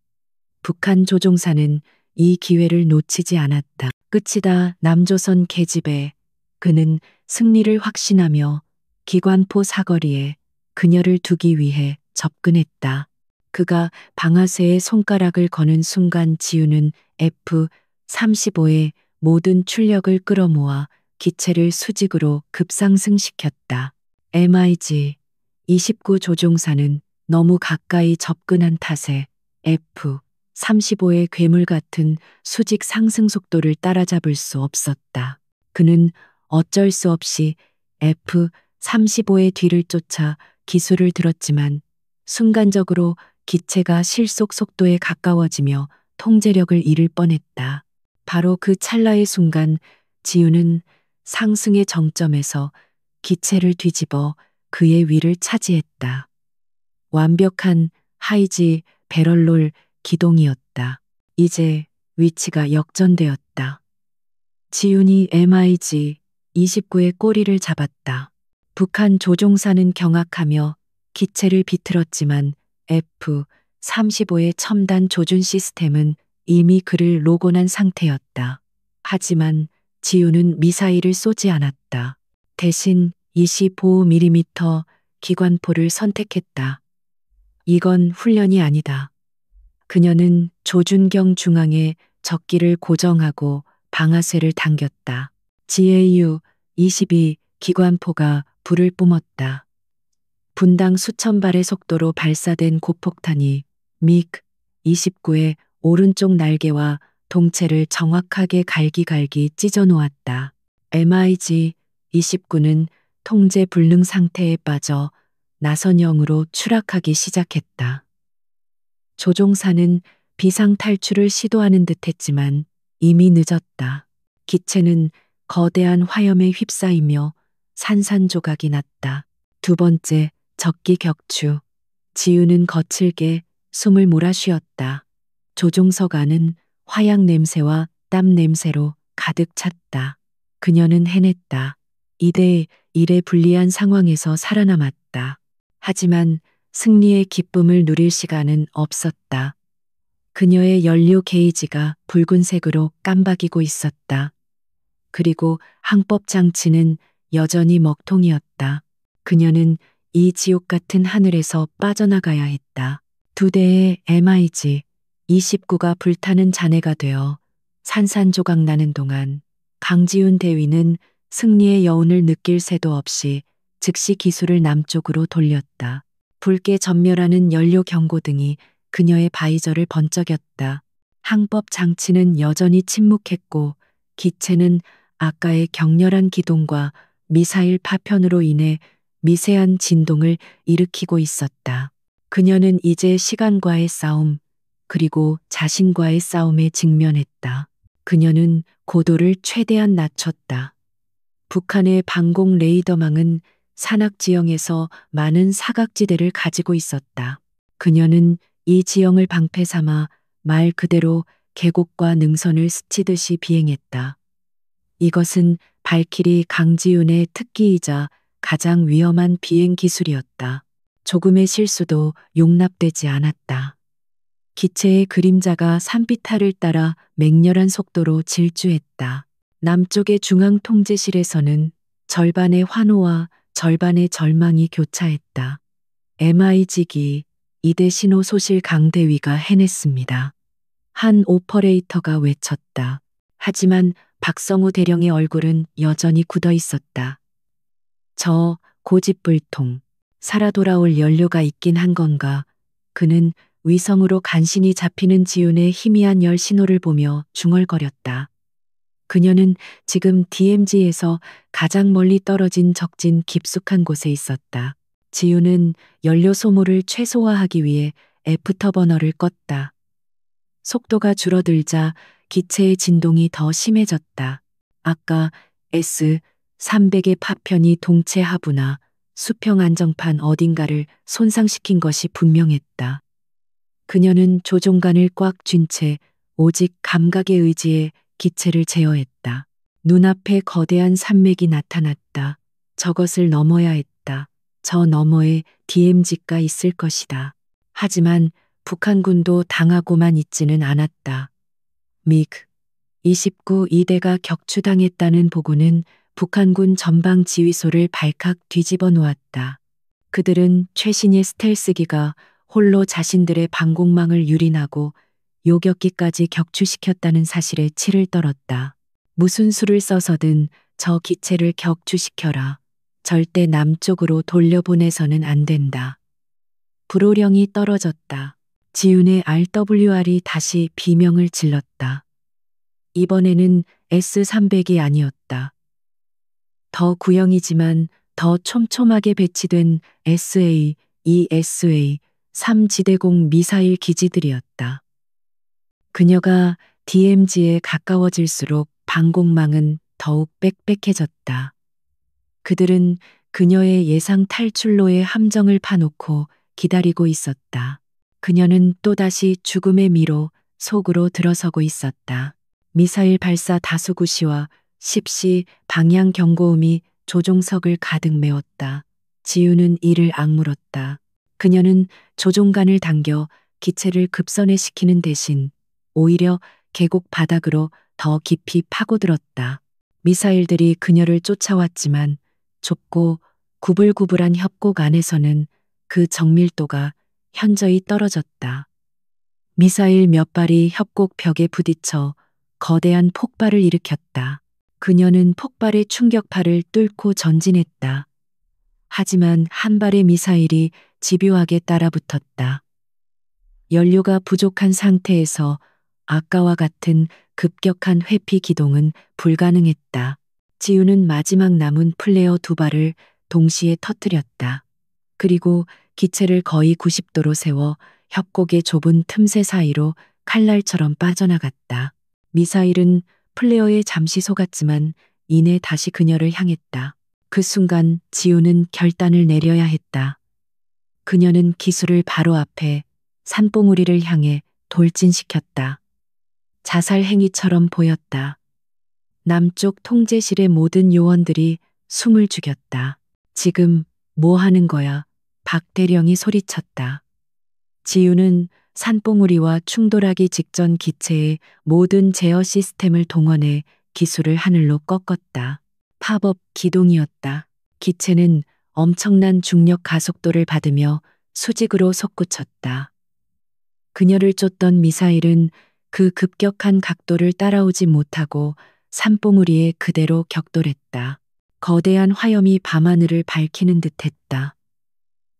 북한 조종사는 이 기회를 놓치지 않았다. 끝이다. 남조선 계집애. 그는 승리를 확신하며 기관포 사거리에 그녀를 두기 위해 접근했다. 그가 방아쇠에 손가락을 거는 순간 지윤은 F-35의 모든 출력을 끌어모아 기체를 수직으로 급상승시켰다. MiG-29 조종사는 너무 가까이 접근한 탓에 F-35의 괴물 같은 수직 상승 속도를 따라잡을 수 없었다. 그는 어쩔 수 없이 F-35의 뒤를 쫓아 기술을 들었지만 순간적으로 기체가 실속 속도에 가까워지며 통제력을 잃을 뻔했다. 바로 그 찰나의 순간 지윤은 상승의 정점에서 기체를 뒤집어 그의 위를 차지했다. 완벽한 하이지 배럴롤 기동이었다. 이제 위치가 역전되었다. 지윤이 MiG-29의 꼬리를 잡았다. 북한 조종사는 경악하며 기체를 비틀었지만 F-35의 첨단 조준 시스템은 이미 그를 로곤한 상태였다. 하지만 지윤은 미사일을 쏘지 않았다. 대신 25mm 기관포를 선택했다. 이건 훈련이 아니다. 그녀는 조준경 중앙에 적기를 고정하고 방아쇠를 당겼다. GAU-22 기관포가 불을 뿜었다. 분당 수천 발의 속도로 발사된 고폭탄이 MiG-29의 오른쪽 날개와 동체를 정확하게 갈기갈기 찢어 놓았다. MiG-29는 통제 불능 상태에 빠져 나선형으로 추락하기 시작했다. 조종사는 비상 탈출을 시도하는 듯 했지만 이미 늦었다. 기체는 거대한 화염에 휩싸이며 산산조각이 났다. 두 번째 적기 격추. 지우는 거칠게 숨을 몰아쉬었다. 조종석 안은 화약 냄새와 땀 냄새로 가득 찼다. 그녀는 해냈다. 2대 1의 불리한 상황에서 살아남았다. 하지만 승리의 기쁨을 누릴 시간은 없었다. 그녀의 연료 게이지가 붉은색으로 깜박이고 있었다. 그리고 항법 장치는 여전히 먹통이었다. 그녀는 이 지옥 같은 하늘에서 빠져나가야 했다. 두 대의 MiG-29가 불타는 잔해가 되어 산산조각 나는 동안 강지훈 대위는 승리의 여운을 느낄 새도 없이 즉시 기술을 남쪽으로 돌렸다. 붉게 전멸하는 연료 경고등이 그녀의 바이저를 번쩍였다. 항법 장치는 여전히 침묵했고 기체는 아까의 격렬한 기동과 미사일 파편으로 인해 미세한 진동을 일으키고 있었다. 그녀는 이제 시간과의 싸움, 그리고 자신과의 싸움에 직면했다. 그녀는 고도를 최대한 낮췄다. 북한의 방공 레이더망은 산악 지형에서 많은 사각지대를 가지고 있었다. 그녀는 이 지형을 방패 삼아 말 그대로 계곡과 능선을 스치듯이 비행했다. 이것은 발키리 강지훈의 특기이자 가장 위험한 비행 기술이었다. 조금의 실수도 용납되지 않았다. 기체의 그림자가 산비탈을 따라 맹렬한 속도로 질주했다. 남쪽의 중앙통제실에서는 절반의 환호와 절반의 절망이 교차했다. MiG기 2대 신호소실 강대위가 해냈습니다. 한 오퍼레이터가 외쳤다. 하지만 박성우 대령의 얼굴은 여전히 굳어 있었다. 저 고집불통, 살아 돌아올 연료가 있긴 한 건가? 그는 위성으로 간신히 잡히는 지훈의 희미한 열 신호를 보며 중얼거렸다. 그녀는 지금 DMZ에서 가장 멀리 떨어진 적진 깊숙한 곳에 있었다. 지훈은 연료 소모를 최소화하기 위해 애프터버너를 껐다. 속도가 줄어들자 기체의 진동이 더 심해졌다. 아까 S-300의 파편이 동체 하부나 수평 안정판 어딘가를 손상시킨 것이 분명했다. 그녀는 조종관을 꽉 쥔 채 오직 감각의 의지에 기체를 제어했다. 눈앞에 거대한 산맥이 나타났다. 저것을 넘어야 했다. 저 너머에 DMZ가 있을 것이다. 하지만 북한군도 당하고만 있지는 않았다. MiG-29 2대가 격추당했다는 보고는 북한군 전방 지휘소를 발칵 뒤집어 놓았다. 그들은 최신의 스텔스기가 홀로 자신들의 방공망을 유린하고 요격기까지 격추시켰다는 사실에 치를 떨었다. 무슨 수를 써서든 저 기체를 격추시켜라. 절대 남쪽으로 돌려보내서는 안 된다. 불호령이 떨어졌다. 지훈의 RWR이 다시 비명을 질렀다. 이번에는 S-300이 아니었다. 더 구형이지만 더 촘촘하게 배치된 SA, ESA, 3지대공 미사일 기지들이었다. 그녀가 DMZ에 가까워질수록 방공망은 더욱 빽빽해졌다. 그들은 그녀의 예상 탈출로의 함정을 파놓고 기다리고 있었다. 그녀는 또다시 죽음의 미로 속으로 들어서고 있었다. 미사일 발사 다수구 시와 10시 방향 경고음이 조종석을 가득 메웠다. 지훈은 이를 악물었다. 그녀는 조종관을 당겨 기체를 급선회시키는 대신 오히려 계곡 바닥으로 더 깊이 파고들었다. 미사일들이 그녀를 쫓아왔지만 좁고 구불구불한 협곡 안에서는 그 정밀도가 현저히 떨어졌다. 미사일 몇 발이 협곡 벽에 부딪혀 거대한 폭발을 일으켰다. 그녀는 폭발의 충격파를 뚫고 전진했다. 하지만 한 발의 미사일이 집요하게 따라붙었다. 연료가 부족한 상태에서 아까와 같은 급격한 회피 기동은 불가능했다. 지우는 마지막 남은 플레어 두 발을 동시에 터뜨렸다. 그리고 기체를 거의 90도로 세워 협곡의 좁은 틈새 사이로 칼날처럼 빠져나갔다. 미사일은 플레어에 잠시 속았지만 이내 다시 그녀를 향했다. 그 순간 지우는 결단을 내려야 했다. 그녀는 기술을 바로 앞에 산봉우리를 향해 돌진시켰다. 자살 행위처럼 보였다. 남쪽 통제실의 모든 요원들이 숨을 죽였다. 지금 뭐 하는 거야? 박대령이 소리쳤다. 지우는 산봉우리와 충돌하기 직전 기체의 모든 제어 시스템을 동원해 기술을 하늘로 꺾었다. 팝업 기동이었다. 기체는 엄청난 중력 가속도를 받으며 수직으로 솟구쳤다. 그녀를 쫓던 미사일은 그 급격한 각도를 따라오지 못하고 산봉우리에 그대로 격돌했다. 거대한 화염이 밤하늘을 밝히는 듯했다.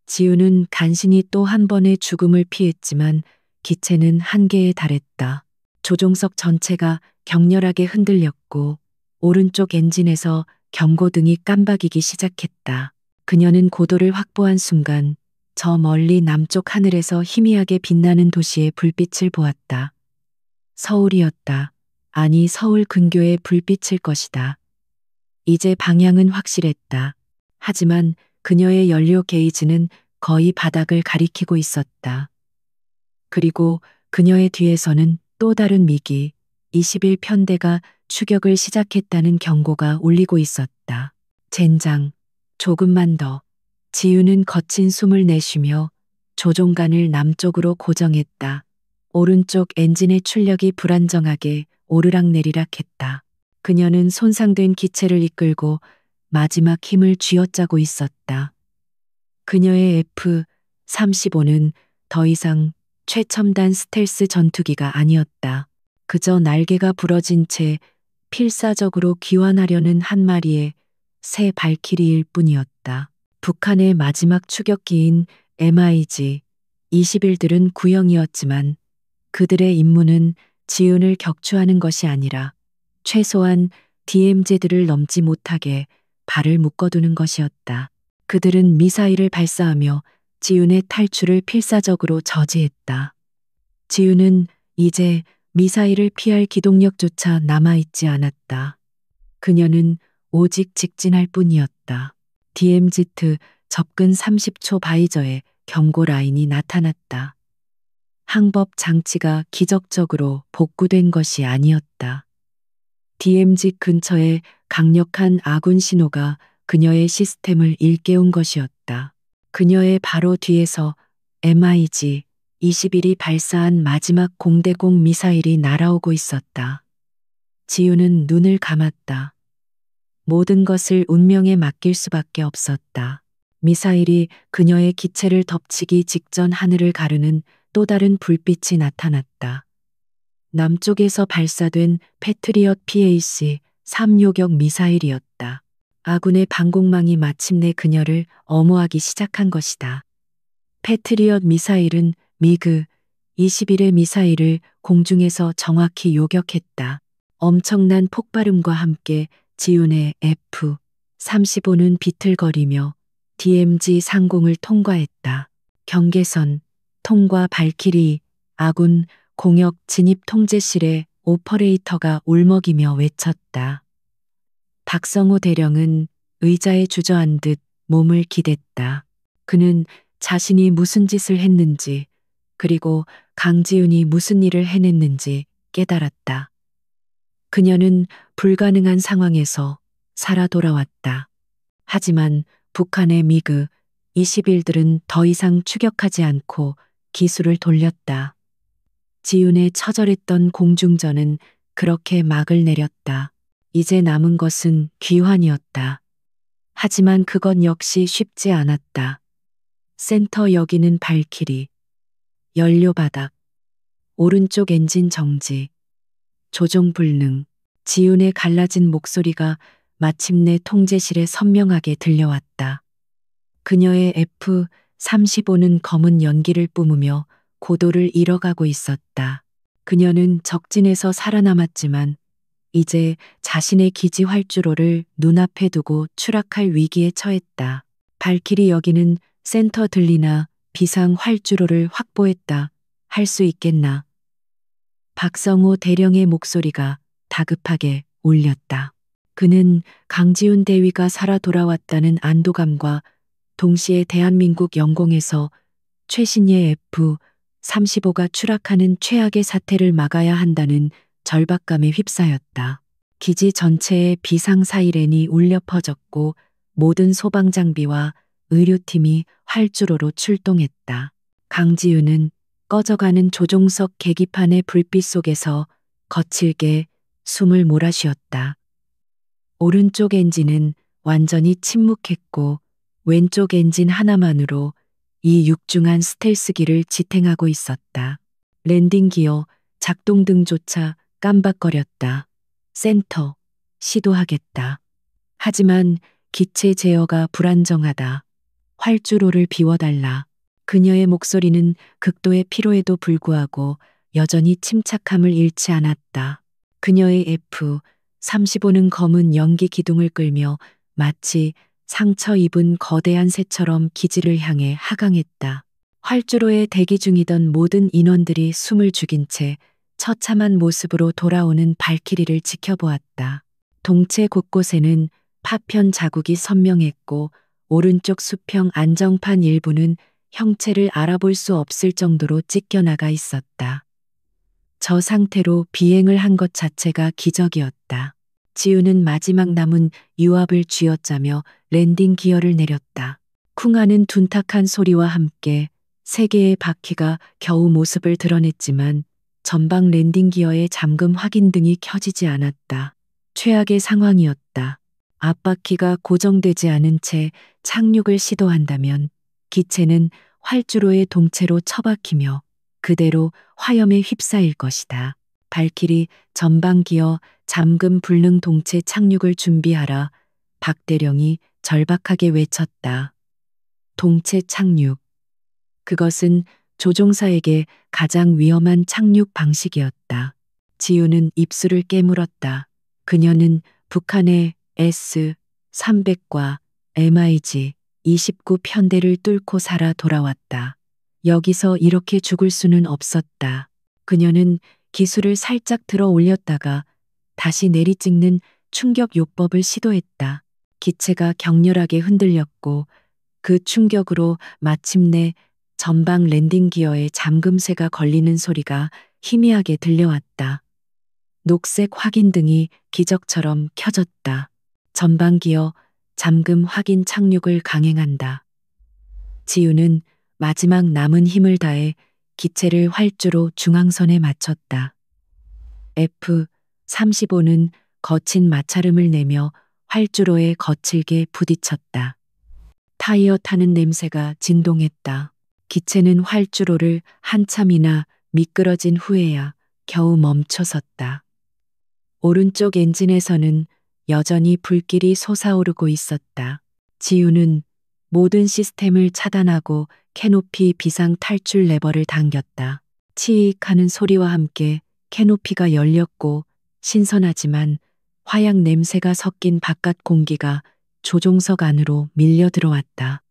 지우는 간신히 또 한 번의 죽음을 피했지만 기체는 한계에 달했다. 조종석 전체가 격렬하게 흔들렸고 오른쪽 엔진에서 경고등이 깜박이기 시작했다. 그녀는 고도를 확보한 순간 저 멀리 남쪽 하늘에서 희미하게 빛나는 도시의 불빛을 보았다. 서울이었다. 아니, 서울 근교의 불빛일 것이다. 이제 방향은 확실했다. 하지만 그녀의 연료 게이지는 거의 바닥을 가리키고 있었다. 그리고 그녀의 뒤에서는 또 다른 미기 21편대가 추격을 시작했다는 경고가 울리고 있었다. 젠장, 조금만 더. 지우는 거친 숨을 내쉬며 조종간을 남쪽으로 고정했다. 오른쪽 엔진의 출력이 불안정하게 오르락내리락 했다. 그녀는 손상된 기체를 이끌고 마지막 힘을 쥐어짜고 있었다. 그녀의 F-35는 더 이상 최첨단 스텔스 전투기가 아니었다. 그저 날개가 부러진 채 필사적으로 기환하려는 한 마리의 새 발키리일 뿐이었다. 북한의 마지막 추격기인 MiG-21들은 구형이었지만 그들의 임무는 지운을 격추하는 것이 아니라 최소한 DMZ들을 넘지 못하게 발을 묶어두는 것이었다. 그들은 미사일을 발사하며 지운의 탈출을 필사적으로 저지했다. 지운은 이제 미사일을 피할 기동력조차 남아있지 않았다. 그녀는 오직 직진할 뿐이었다. DMZ 접근 30초 바이저에 경고 라인이 나타났다. 항법 장치가 기적적으로 복구된 것이 아니었다. DMZ 근처에 강력한 아군 신호가 그녀의 시스템을 일깨운 것이었다. 그녀의 바로 뒤에서 MiG-21이 발사한 마지막 공대공 미사일이 날아오고 있었다. 지우는 눈을 감았다. 모든 것을 운명에 맡길 수밖에 없었다. 미사일이 그녀의 기체를 덮치기 직전 하늘을 가르는 또 다른 불빛이 나타났다. 남쪽에서 발사된 패트리엇 PAC-3 요격 미사일이었다. 아군의 방공망이 마침내 그녀를 엄호하기 시작한 것이다. 패트리엇 미사일은 미그 21의 미사일을 공중에서 정확히 요격했다. 엄청난 폭발음과 함께 지운의 F-35는 비틀거리며 DMZ 상공을 통과했다. 경계선, 통과 발키리, 아군 공역 진입 통제실의 오퍼레이터가 울먹이며 외쳤다. 박성호 대령은 의자에 주저앉듯 몸을 기댔다. 그는 자신이 무슨 짓을 했는지, 그리고 강지훈이 무슨 일을 해냈는지 깨달았다. 그녀는 불가능한 상황에서 살아 돌아왔다. 하지만 북한의 미그 21들은 더 이상 추격하지 않고 기술을 돌렸다. 지훈의 처절했던 공중전은 그렇게 막을 내렸다. 이제 남은 것은 귀환이었다. 하지만 그건 역시 쉽지 않았다. 센터 여기는 발키리, 연료 바닥, 오른쪽 엔진 정지, 조종 불능. 지훈의 갈라진 목소리가 마침내 통제실에 선명하게 들려왔다. 그녀의 F-35는 검은 연기를 뿜으며 고도를 잃어가고 있었다. 그녀는 적진에서 살아남았지만 이제 자신의 기지 활주로를 눈앞에 두고 추락할 위기에 처했다. 발키리 여기는 센터 들리나 비상 활주로를 확보했다. 할 수 있겠나? 박성호 대령의 목소리가 다급하게 울렸다. 그는 강지훈 대위가 살아 돌아왔다는 안도감과 동시에 대한민국 영공에서 최신의 F-35가 추락하는 최악의 사태를 막아야 한다는 절박감에 휩싸였다. 기지 전체에 비상 사이렌이 울려 퍼졌고 모든 소방 장비와 의료팀이 활주로로 출동했다. 강지윤은 꺼져가는 조종석 계기판의 불빛 속에서 거칠게 숨을 몰아쉬었다. 오른쪽 엔진은 완전히 침묵했고 왼쪽 엔진 하나만으로 이 육중한 스텔스기를 지탱하고 있었다. 랜딩 기어, 작동 등조차 깜박거렸다. 센터, 시도하겠다. 하지만 기체 제어가 불안정하다. 활주로를 비워달라. 그녀의 목소리는 극도의 피로에도 불구하고 여전히 침착함을 잃지 않았다. 그녀의 F-35는 검은 연기 기둥을 끌며 마치 상처 입은 거대한 새처럼 기지를 향해 하강했다. 활주로에 대기 중이던 모든 인원들이 숨을 죽인 채 처참한 모습으로 돌아오는 발키리를 지켜보았다. 동체 곳곳에는 파편 자국이 선명했고 오른쪽 수평 안정판 일부는 형체를 알아볼 수 없을 정도로 찢겨나가 있었다. 저 상태로 비행을 한 것 자체가 기적이었다. 지우는 마지막 남은 유압을 쥐어짜며 랜딩 기어를 내렸다. 쿵 하는 둔탁한 소리와 함께 세 개의 바퀴가 겨우 모습을 드러냈지만 전방 랜딩 기어의 잠금 확인등이 켜지지 않았다. 최악의 상황이었다. 앞바퀴가 고정되지 않은 채 착륙을 시도한다면 기체는 활주로의 동체로 처박히며 그대로 화염에 휩싸일 것이다. 발키리 전방 기어 잠금 불능 동체 착륙을 준비하라. 박 대령이 절박하게 외쳤다. 동체 착륙. 그것은 조종사에게 가장 위험한 착륙 방식이었다. 지우는 입술을 깨물었다. 그녀는 북한의 S-300과 MiG-29 편대를 뚫고 살아 돌아왔다. 여기서 이렇게 죽을 수는 없었다. 그녀는 기술을 살짝 들어 올렸다가 다시 내리찍는 충격 요법을 시도했다. 기체가 격렬하게 흔들렸고 그 충격으로 마침내 전방 랜딩 기어에 잠금쇠가 걸리는 소리가 희미하게 들려왔다. 녹색 확인등이 기적처럼 켜졌다. 전방 기어 잠금 확인 착륙을 강행한다. 지우는 마지막 남은 힘을 다해 기체를 활주로 중앙선에 맞췄다. F-35는 거친 마찰음을 내며 활주로에 거칠게 부딪혔다. 타이어 타는 냄새가 진동했다. 기체는 활주로를 한참이나 미끄러진 후에야 겨우 멈춰섰다. 오른쪽 엔진에서는 여전히 불길이 솟아오르고 있었다. 지우는 모든 시스템을 차단하고 캐노피 비상 탈출 레버를 당겼다. 치익 하는 소리와 함께 캐노피가 열렸고 신선하지만 화약 냄새가 섞인 바깥 공기가 조종석 안으로 밀려 들어왔다.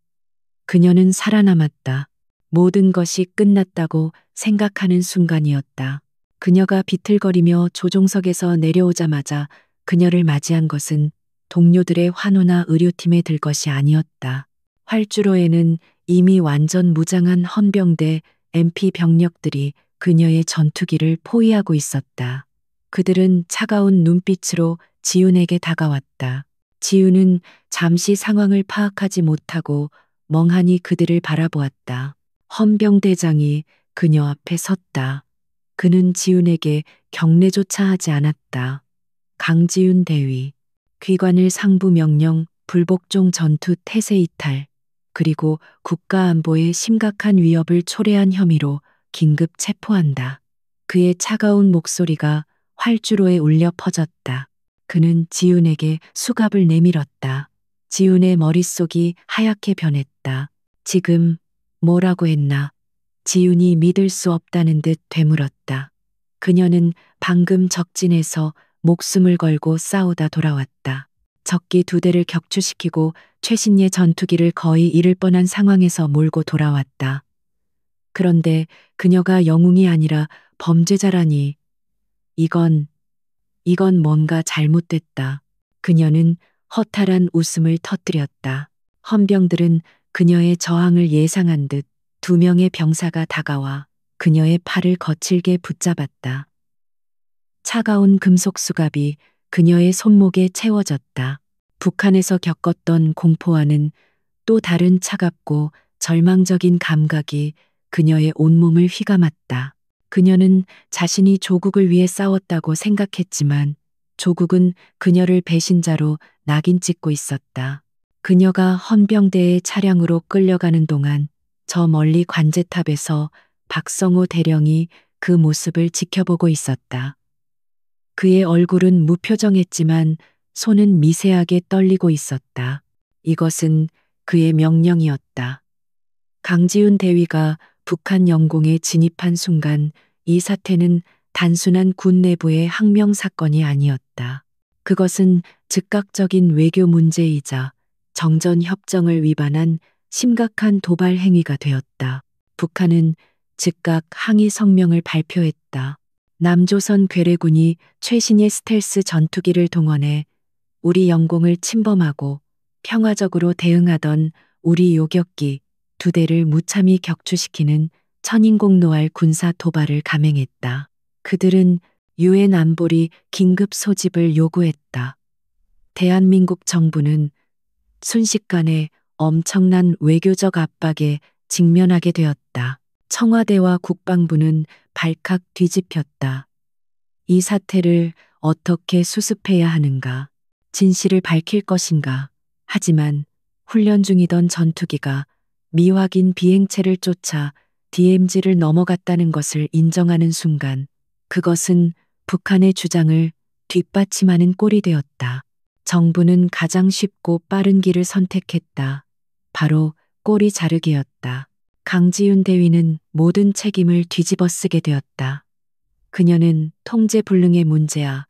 그녀는 살아남았다. 모든 것이 끝났다고 생각하는 순간이었다. 그녀가 비틀거리며 조종석에서 내려오자마자 그녀를 맞이한 것은 동료들의 환호나 의료팀의 들것이 아니었다. 활주로에는 이미 완전 무장한 헌병대 MP 병력들이 그녀의 전투기를 포위하고 있었다. 그들은 차가운 눈빛으로 지훈에게 다가왔다. 지훈은 잠시 상황을 파악하지 못하고 멍하니 그들을 바라보았다. 헌병대장이 그녀 앞에 섰다. 그는 지훈에게 경례조차 하지 않았다. 강지훈 대위, 귀관을 상부 명령 불복종 전투 태세 이탈, 그리고 국가 안보에 심각한 위협을 초래한 혐의로 긴급 체포한다. 그의 차가운 목소리가 활주로에 울려 퍼졌다. 그는 지훈에게 수갑을 내밀었다. 지훈의 머릿속이 하얗게 변했다. 지금 뭐라고 했나? 지훈이 믿을 수 없다는 듯 되물었다. 그녀는 방금 적진에서 목숨을 걸고 싸우다 돌아왔다. 적기 2대를 격추시키고 최신의 전투기를 거의 잃을 뻔한 상황에서 몰고 돌아왔다. 그런데 그녀가 영웅이 아니라 범죄자라니. 이건 뭔가 잘못됐다. 그녀는 허탈한 웃음을 터뜨렸다. 헌병들은 그녀의 저항을 예상한 듯 2명의 병사가 다가와 그녀의 팔을 거칠게 붙잡았다. 차가운 금속 수갑이 그녀의 손목에 채워졌다. 북한에서 겪었던 공포와는 또 다른 차갑고 절망적인 감각이 그녀의 온몸을 휘감았다. 그녀는 자신이 조국을 위해 싸웠다고 생각했지만 조국은 그녀를 배신자로 낙인 찍고 있었다. 그녀가 헌병대의 차량으로 끌려가는 동안 저 멀리 관제탑에서 박성호 대령이 그 모습을 지켜보고 있었다. 그의 얼굴은 무표정했지만 손은 미세하게 떨리고 있었다. 이것은 그의 명령이었다. 강지훈 대위가 북한 영공에 진입한 순간 이 사태는 단순한 군 내부의 항명 사건이 아니었다. 그것은 즉각적인 외교 문제이자 정전 협정을 위반한 심각한 도발 행위가 되었다. 북한은 즉각 항의 성명을 발표했다. 남조선 괴뢰군이 최신의 스텔스 전투기를 동원해 우리 영공을 침범하고 평화적으로 대응하던 우리 요격기 2대를 무참히 격추시키는 천인공노할 군사 도발을 감행했다. 그들은 유엔 안보리 긴급 소집을 요구했다. 대한민국 정부는 순식간에 엄청난 외교적 압박에 직면하게 되었다. 청와대와 국방부는 발칵 뒤집혔다. 이 사태를 어떻게 수습해야 하는가? 진실을 밝힐 것인가? 하지만 훈련 중이던 전투기가 미확인 비행체를 쫓아 DMZ를 넘어갔다는 것을 인정하는 순간 그것은 북한의 주장을 뒷받침하는 꼴이 되었다. 정부는 가장 쉽고 빠른 길을 선택했다. 바로 꼬리 자르기였다. 강지훈 대위는 모든 책임을 뒤집어 쓰게 되었다. 그녀는 통제불능의 문제야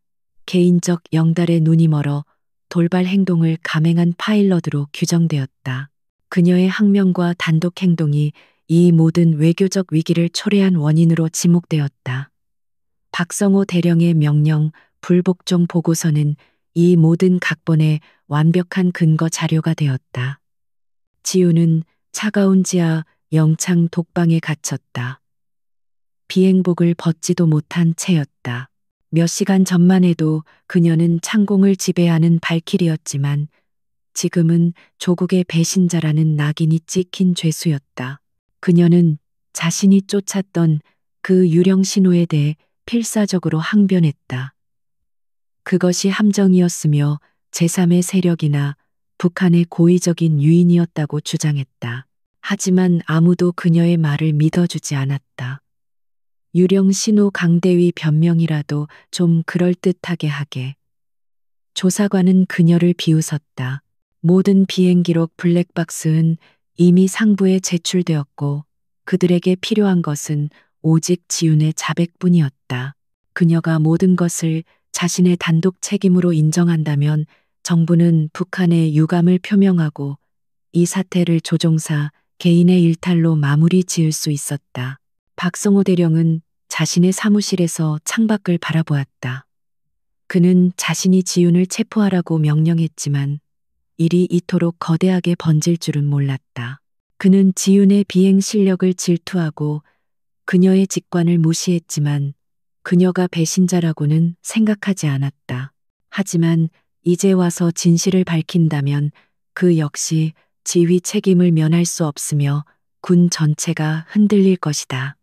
개인적 영달에 눈이 멀어 돌발 행동을 감행한 파일럿으로 규정되었다. 그녀의 항명과 단독 행동이 이 모든 외교적 위기를 초래한 원인으로 지목되었다. 박성호 대령의 명령 불복종 보고서는 이 모든 각본의 완벽한 근거 자료가 되었다. 지훈은 차가운 지하 영창 독방에 갇혔다. 비행복을 벗지도 못한 채였다. 몇 시간 전만 해도 그녀는 창공을 지배하는 발길이었지만 지금은 조국의 배신자라는 낙인이 찍힌 죄수였다. 그녀는 자신이 쫓았던 그 유령 신호에 대해 필사적으로 항변했다. 그것이 함정이었으며 제3의 세력이나 북한의 고의적인 유인이었다고 주장했다. 하지만 아무도 그녀의 말을 믿어주지 않았다. 유령 신호 강대위 변명이라도 좀 그럴듯하게 하게. 조사관은 그녀를 비웃었다. 모든 비행기록 블랙박스는 이미 상부에 제출되었고 그들에게 필요한 것은 오직 지훈의 자백뿐이었다. 그녀가 모든 것을 자신의 단독 책임으로 인정한다면 정부는 북한의 유감을 표명하고 이 사태를 조종사 개인의 일탈로 마무리 지을 수 있었다. 박성호 대령은 자신의 사무실에서 창밖을 바라보았다. 그는 자신이 지훈을 체포하라고 명령했지만 일이 이토록 거대하게 번질 줄은 몰랐다. 그는 지훈의 비행 실력을 질투하고 그녀의 직관을 무시했지만 그녀가 배신자라고는 생각하지 않았다. 하지만 이제 와서 진실을 밝힌다면 그 역시 지휘 책임을 면할 수 없으며 군 전체가 흔들릴 것이다.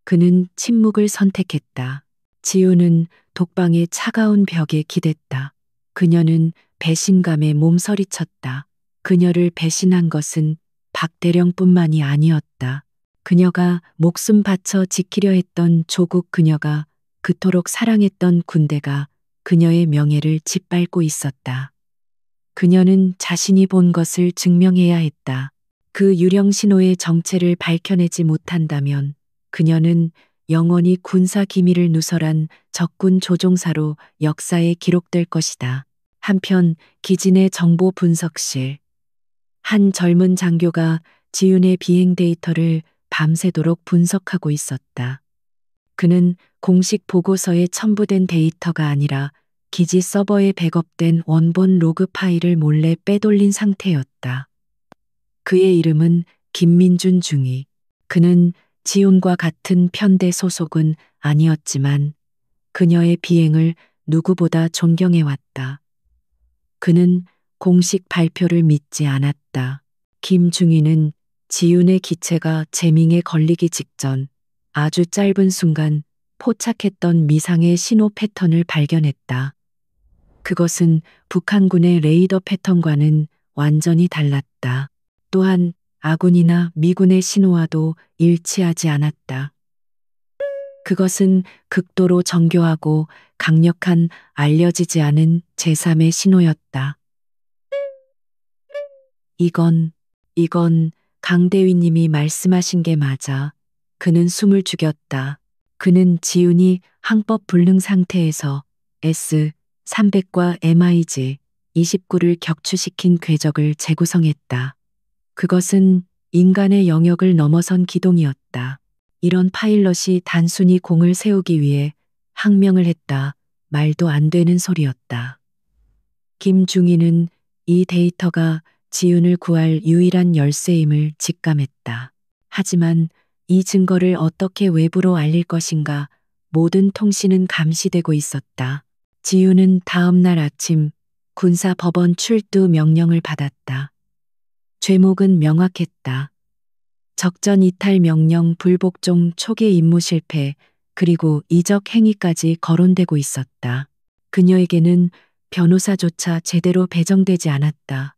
그는 침묵을 선택했다. 지훈은 독방의 차가운 벽에 기댔다. 그녀는 배신감에 몸서리쳤다. 그녀를 배신한 것은 박대령뿐만이 아니었다. 그녀가 목숨 바쳐 지키려 했던 조국, 그녀가 그토록 사랑했던 군대가 그녀의 명예를 짓밟고 있었다. 그녀는 자신이 본 것을 증명해야 했다. 그 유령 신호의 정체를 밝혀내지 못한다면 그녀는 영원히 군사 기밀을 누설한 적군 조종사로 역사에 기록될 것이다. 한편 기진의 정보 분석실. 한 젊은 장교가 지윤의 비행 데이터를 밤새도록 분석하고 있었다. 그는 공식 보고서에 첨부된 데이터가 아니라 기지 서버에 백업된 원본 로그 파일을 몰래 빼돌린 상태였다. 그의 이름은 김민준 중위. 그는 지훈과 같은 편대 소속은 아니었지만 그녀의 비행을 누구보다 존경해왔다. 그는 공식 발표를 믿지 않았다. 김중희는 지윤의 기체가 재밍에 걸리기 직전 아주 짧은 순간 포착했던 미상의 신호 패턴을 발견했다. 그것은 북한군의 레이더 패턴과는 완전히 달랐다. 또한 아군이나 미군의 신호와도 일치하지 않았다. 그것은 극도로 정교하고 강력한 알려지지 않은 제3의 신호였다. 이건 강대위님이 말씀하신 게 맞아. 그는 숨을 죽였다. 그는 지훈이 항법 불능 상태에서 S-300과 MiG-29를 격추시킨 궤적을 재구성했다. 그것은 인간의 영역을 넘어선 기동이었다. 이런 파일럿이 단순히 공을 세우기 위해 항명을 했다. 말도 안 되는 소리였다. 김중희는 이 데이터가 지훈을 구할 유일한 열쇠임을 직감했다. 하지만 이 증거를 어떻게 외부로 알릴 것인가? 모든 통신은 감시되고 있었다. 지훈은 다음 날 아침 군사법원 출두 명령을 받았다. 죄목은 명확했다. 적전 이탈 명령 불복종 초기 임무 실패 그리고 이적 행위까지 거론되고 있었다. 그녀에게는 변호사조차 제대로 배정되지 않았다.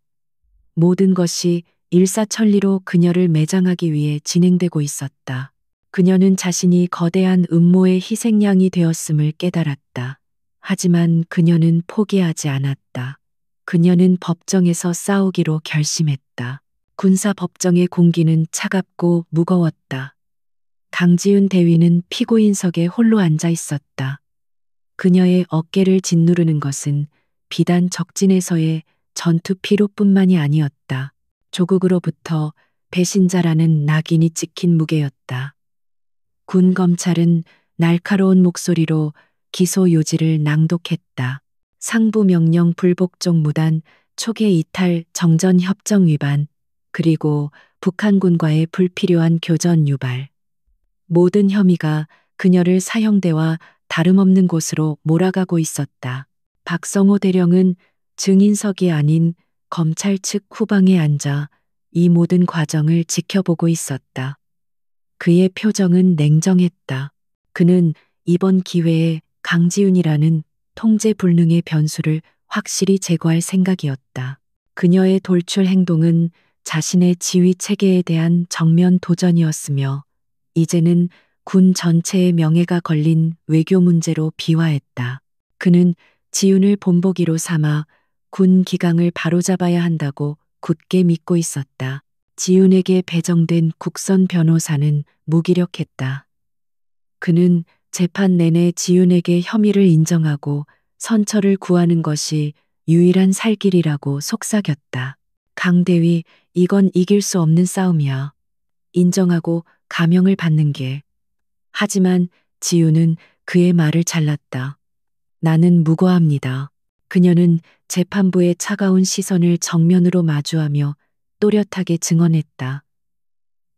모든 것이 일사천리로 그녀를 매장하기 위해 진행되고 있었다. 그녀는 자신이 거대한 음모의 희생양이 되었음을 깨달았다. 하지만 그녀는 포기하지 않았다. 그녀는 법정에서 싸우기로 결심했다. 군사법정의 공기는 차갑고 무거웠다. 강지훈 대위는 피고인석에 홀로 앉아 있었다. 그녀의 어깨를 짓누르는 것은 비단 적진에서의 전투 피로뿐만이 아니었다. 조국으로부터 배신자라는 낙인이 찍힌 무게였다. 군 검찰은 날카로운 목소리로 기소 요지를 낭독했다. 상부 명령 불복종 무단, 초계 이탈 정전 협정 위반, 그리고 북한군과의 불필요한 교전 유발. 모든 혐의가 그녀를 사형대와 다름없는 곳으로 몰아가고 있었다. 박성호 대령은 증인석이 아닌 검찰 측 후방에 앉아 이 모든 과정을 지켜보고 있었다. 그의 표정은 냉정했다. 그는 이번 기회에 강지훈이라는 통제 불능의 변수를 확실히 제거할 생각이었다. 그녀의 돌출 행동은 자신의 지휘 체계에 대한 정면 도전이었으며 이제는 군 전체의 명예가 걸린 외교 문제로 비화했다. 그는 지훈을 본보기로 삼아 군 기강을 바로잡아야 한다고 굳게 믿고 있었다. 지훈에게 배정된 국선 변호사는 무기력했다. 그는 재판 내내 지훈에게 혐의를 인정하고 선처를 구하는 것이 유일한 살 길이라고 속삭였다. 강대위, 이건 이길 수 없는 싸움이야. 인정하고 감형을 받는 게. 하지만 지훈은 그의 말을 잘랐다. 나는 무고합니다. 그녀는 재판부의 차가운 시선을 정면으로 마주하며 또렷하게 증언했다.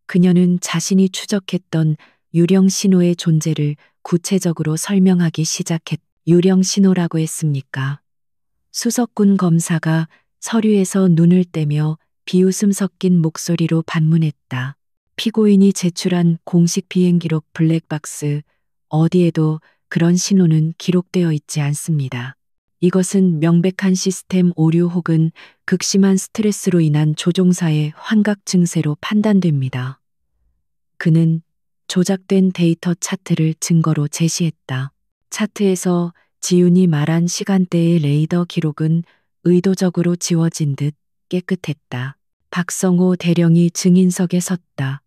그녀는 자신이 추적했던 유령 신호의 존재를 구체적으로 설명하기 시작했다. 유령 신호라고 했습니까? 수석군 검사가 서류에서 눈을 떼며 비웃음 섞인 목소리로 반문했다. 피고인이 제출한 공식 비행기록 블랙박스, 어디에도 그런 신호는 기록되어 있지 않습니다. 이것은 명백한 시스템 오류 혹은 극심한 스트레스로 인한 조종사의 환각 증세로 판단됩니다. 그는 조작된 데이터 차트를 증거로 제시했다. 차트에서 지윤이 말한 시간대의 레이더 기록은 의도적으로 지워진 듯 깨끗했다. 박성호 대령이 증인석에 섰다.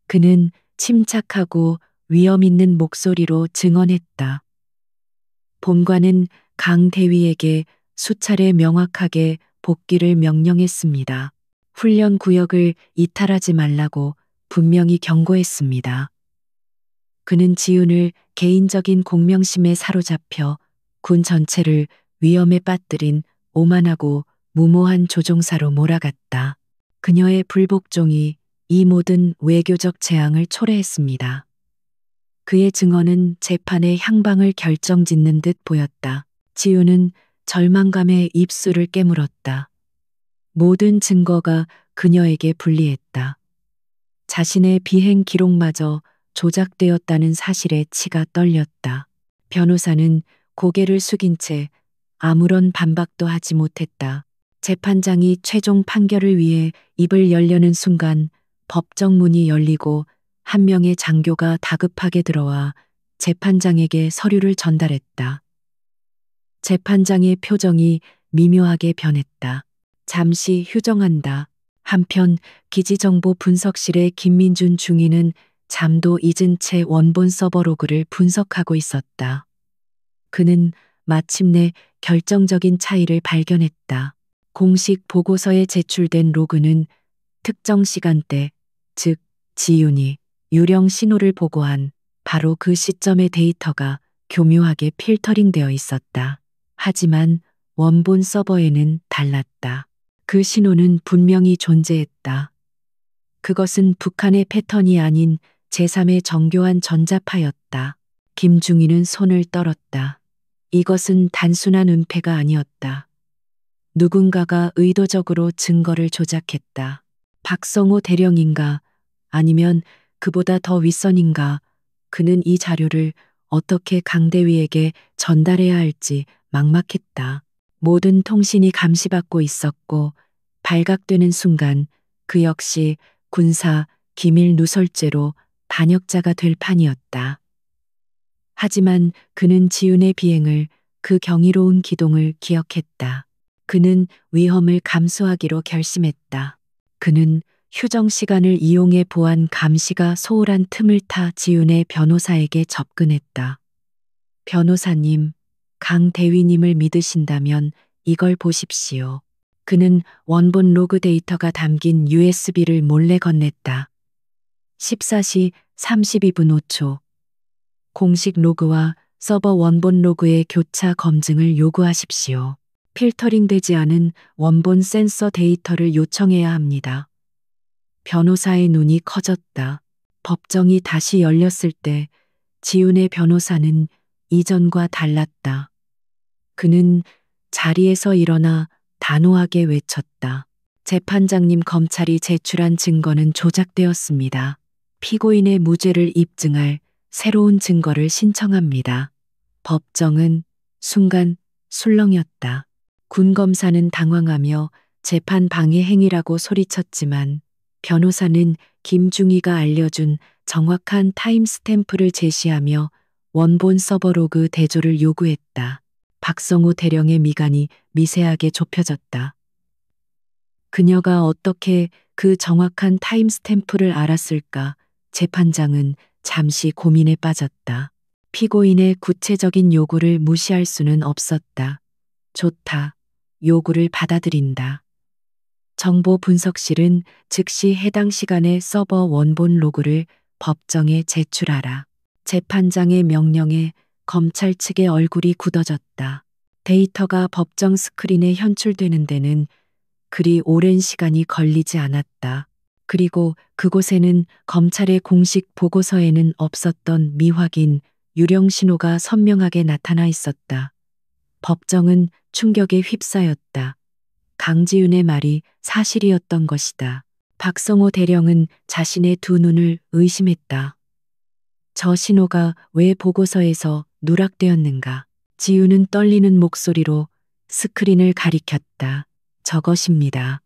그는 침착하고 위험 있는 목소리로 증언했다. 본관은 강 대위에게 수차례 명확하게 복귀를 명령했습니다. 훈련 구역을 이탈하지 말라고 분명히 경고했습니다. 그는 지훈을 개인적인 공명심에 사로잡혀 군 전체를 위험에 빠뜨린 오만하고 무모한 조종사로 몰아갔다. 그녀의 불복종이 이 모든 외교적 재앙을 초래했습니다. 그의 증언은 재판의 향방을 결정짓는 듯 보였다. 지훈은 절망감에 입술을 깨물었다. 모든 증거가 그녀에게 불리했다. 자신의 비행 기록마저 조작되었다는 사실에 치가 떨렸다. 변호사는 고개를 숙인 채 아무런 반박도 하지 못했다. 재판장이 최종 판결을 위해 입을 열려는 순간 법정 문이 열리고 한 명의 장교가 다급하게 들어와 재판장에게 서류를 전달했다. 재판장의 표정이 미묘하게 변했다. 잠시 휴정한다. 한편 기지정보 분석실의 김민준 중위는 잠도 잊은 채 원본 서버 로그를 분석하고 있었다. 그는 마침내 결정적인 차이를 발견했다. 공식 보고서에 제출된 로그는 특정 시간대, 즉 지윤이 유령 신호를 보고한 바로 그 시점의 데이터가 교묘하게 필터링되어 있었다. 하지만 원본 서버에는 달랐다. 그 신호는 분명히 존재했다. 그것은 북한의 패턴이 아닌 제3의 정교한 전자파였다. 김중희는 손을 떨었다. 이것은 단순한 은폐가 아니었다. 누군가가 의도적으로 증거를 조작했다. 박성호 대령인가 아니면 그보다 더 윗선인가. 그는 이 자료를 어떻게 강대위에게 전달해야 할지 막막했다. 모든 통신이 감시받고 있었고 발각되는 순간 그 역시 군사 기밀 누설죄로 반역자가 될 판이었다. 하지만 그는 지훈의 비행을 그 경이로운 기동을 기억했다. 그는 위험을 감수하기로 결심했다. 그는 휴정 시간을 이용해 보안 감시가 소홀한 틈을 타 지훈의 변호사에게 접근했다. 변호사님, 강 대위님을 믿으신다면 이걸 보십시오. 그는 원본 로그 데이터가 담긴 USB를 몰래 건넸다. 14시 32분 5초. 공식 로그와 서버 원본 로그의 교차 검증을 요구하십시오. 필터링되지 않은 원본 센서 데이터를 요청해야 합니다. 변호사의 눈이 커졌다. 법정이 다시 열렸을 때 지훈의 변호사는 이전과 달랐다. 그는 자리에서 일어나 단호하게 외쳤다. 재판장님, 검찰이 제출한 증거는 조작되었습니다. 피고인의 무죄를 입증할 새로운 증거를 신청합니다. 법정은 순간 술렁였다. 군 검사는 당황하며 재판 방해 행위라고 소리쳤지만 변호사는 김중희가 알려준 정확한 타임스탬프를 제시하며 원본 서버 로그 대조를 요구했다. 박성호 대령의 미간이 미세하게 좁혀졌다. 그녀가 어떻게 그 정확한 타임스탬프를 알았을까? 재판장은 잠시 고민에 빠졌다. 피고인의 구체적인 요구를 무시할 수는 없었다. 좋다. 요구를 받아들인다. 정보 분석실은 즉시 해당 시간의 서버 원본 로그를 법정에 제출하라. 재판장의 명령에 검찰 측의 얼굴이 굳어졌다. 데이터가 법정 스크린에 현출되는 데는 그리 오랜 시간이 걸리지 않았다. 그리고 그곳에는 검찰의 공식 보고서에는 없었던 미확인 유령 신호가 선명하게 나타나 있었다. 법정은 충격에 휩싸였다. 강지윤의 말이 사실이었던 것이다. 박성호 대령은 자신의 두 눈을 의심했다. 저 신호가 왜 보고서에서 누락되었는가? 지우는 떨리는 목소리로 스크린을 가리켰다. 저것입니다.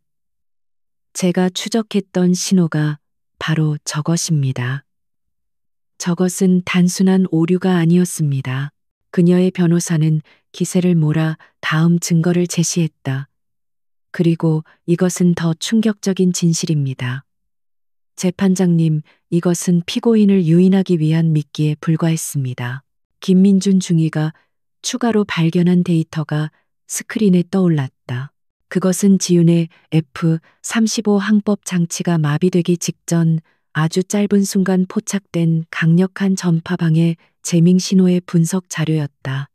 제가 추적했던 신호가 바로 저것입니다. 저것은 단순한 오류가 아니었습니다. 그녀의 변호사는 기세를 몰아 다음 증거를 제시했다. 그리고 이것은 더 충격적인 진실입니다. 재판장님, 이것은 피고인을 유인하기 위한 미끼에 불과했습니다. 김민준 중위가 추가로 발견한 데이터가 스크린에 떠올랐다. 그것은 지윤의 F-35 항법 장치가 마비되기 직전 아주 짧은 순간 포착된 강력한 전파방해 재밍 신호의 분석 자료였다.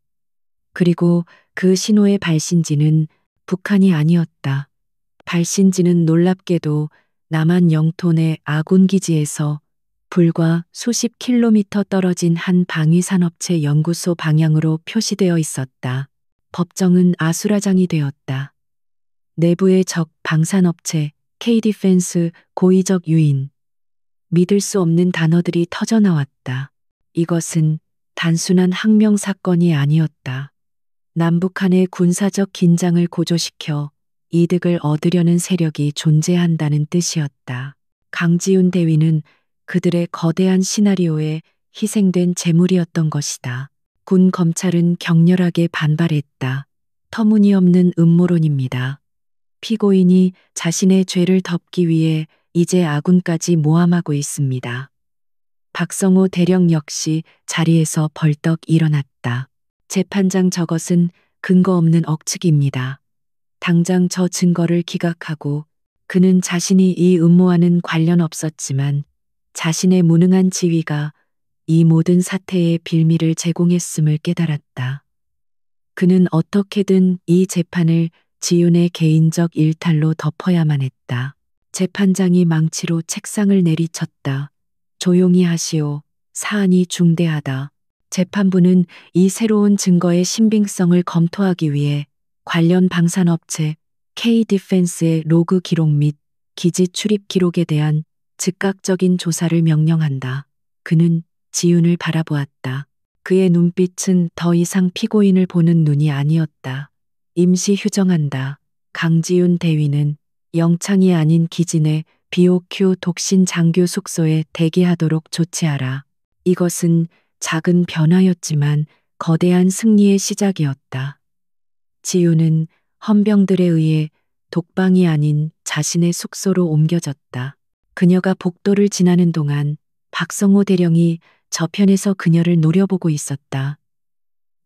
그리고 그 신호의 발신지는 북한이 아니었다. 발신지는 놀랍게도 남한 영토 내 아군 기지에서 불과 수십 킬로미터 떨어진 한 방위산업체 연구소 방향으로 표시되어 있었다. 법정은 아수라장이 되었다. 내부의 적 방산업체, K-디펜스 고의적 유인. 믿을 수 없는 단어들이 터져나왔다. 이것은 단순한 항명 사건이 아니었다. 남북한의 군사적 긴장을 고조시켜 이득을 얻으려는 세력이 존재한다는 뜻이었다. 강지훈 대위는 그들의 거대한 시나리오에 희생된 제물이었던 것이다. 군 검찰은 격렬하게 반발했다. 터무니없는 음모론입니다. 피고인이 자신의 죄를 덮기 위해 이제 아군까지 모함하고 있습니다. 박성호 대령 역시 자리에서 벌떡 일어났다. 재판장, 저것은 근거 없는 억측입니다. 당장 저 증거를 기각하고. 그는 자신이 이 음모와는 관련 없었지만 자신의 무능한 지위가 이 모든 사태의 빌미를 제공했음을 깨달았다. 그는 어떻게든 이 재판을 지윤의 개인적 일탈로 덮어야만 했다. 재판장이 망치로 책상을 내리쳤다. 조용히 하시오. 사안이 중대하다. 재판부는 이 새로운 증거의 신빙성을 검토하기 위해 관련 방산업체 K-디펜스의 로그 기록 및 기지 출입 기록에 대한 즉각적인 조사를 명령한다. 그는 지윤을 바라보았다. 그의 눈빛은 더 이상 피고인을 보는 눈이 아니었다. 임시 휴정한다. 강지윤 대위는 영창이 아닌 기지 내 BOQ 독신 장교 숙소에 대기하도록 조치하라. 이것은 작은 변화였지만 거대한 승리의 시작이었다. 지윤은 헌병들에 의해 독방이 아닌 자신의 숙소로 옮겨졌다. 그녀가 복도를 지나는 동안 박성호 대령이 저편에서 그녀를 노려보고 있었다.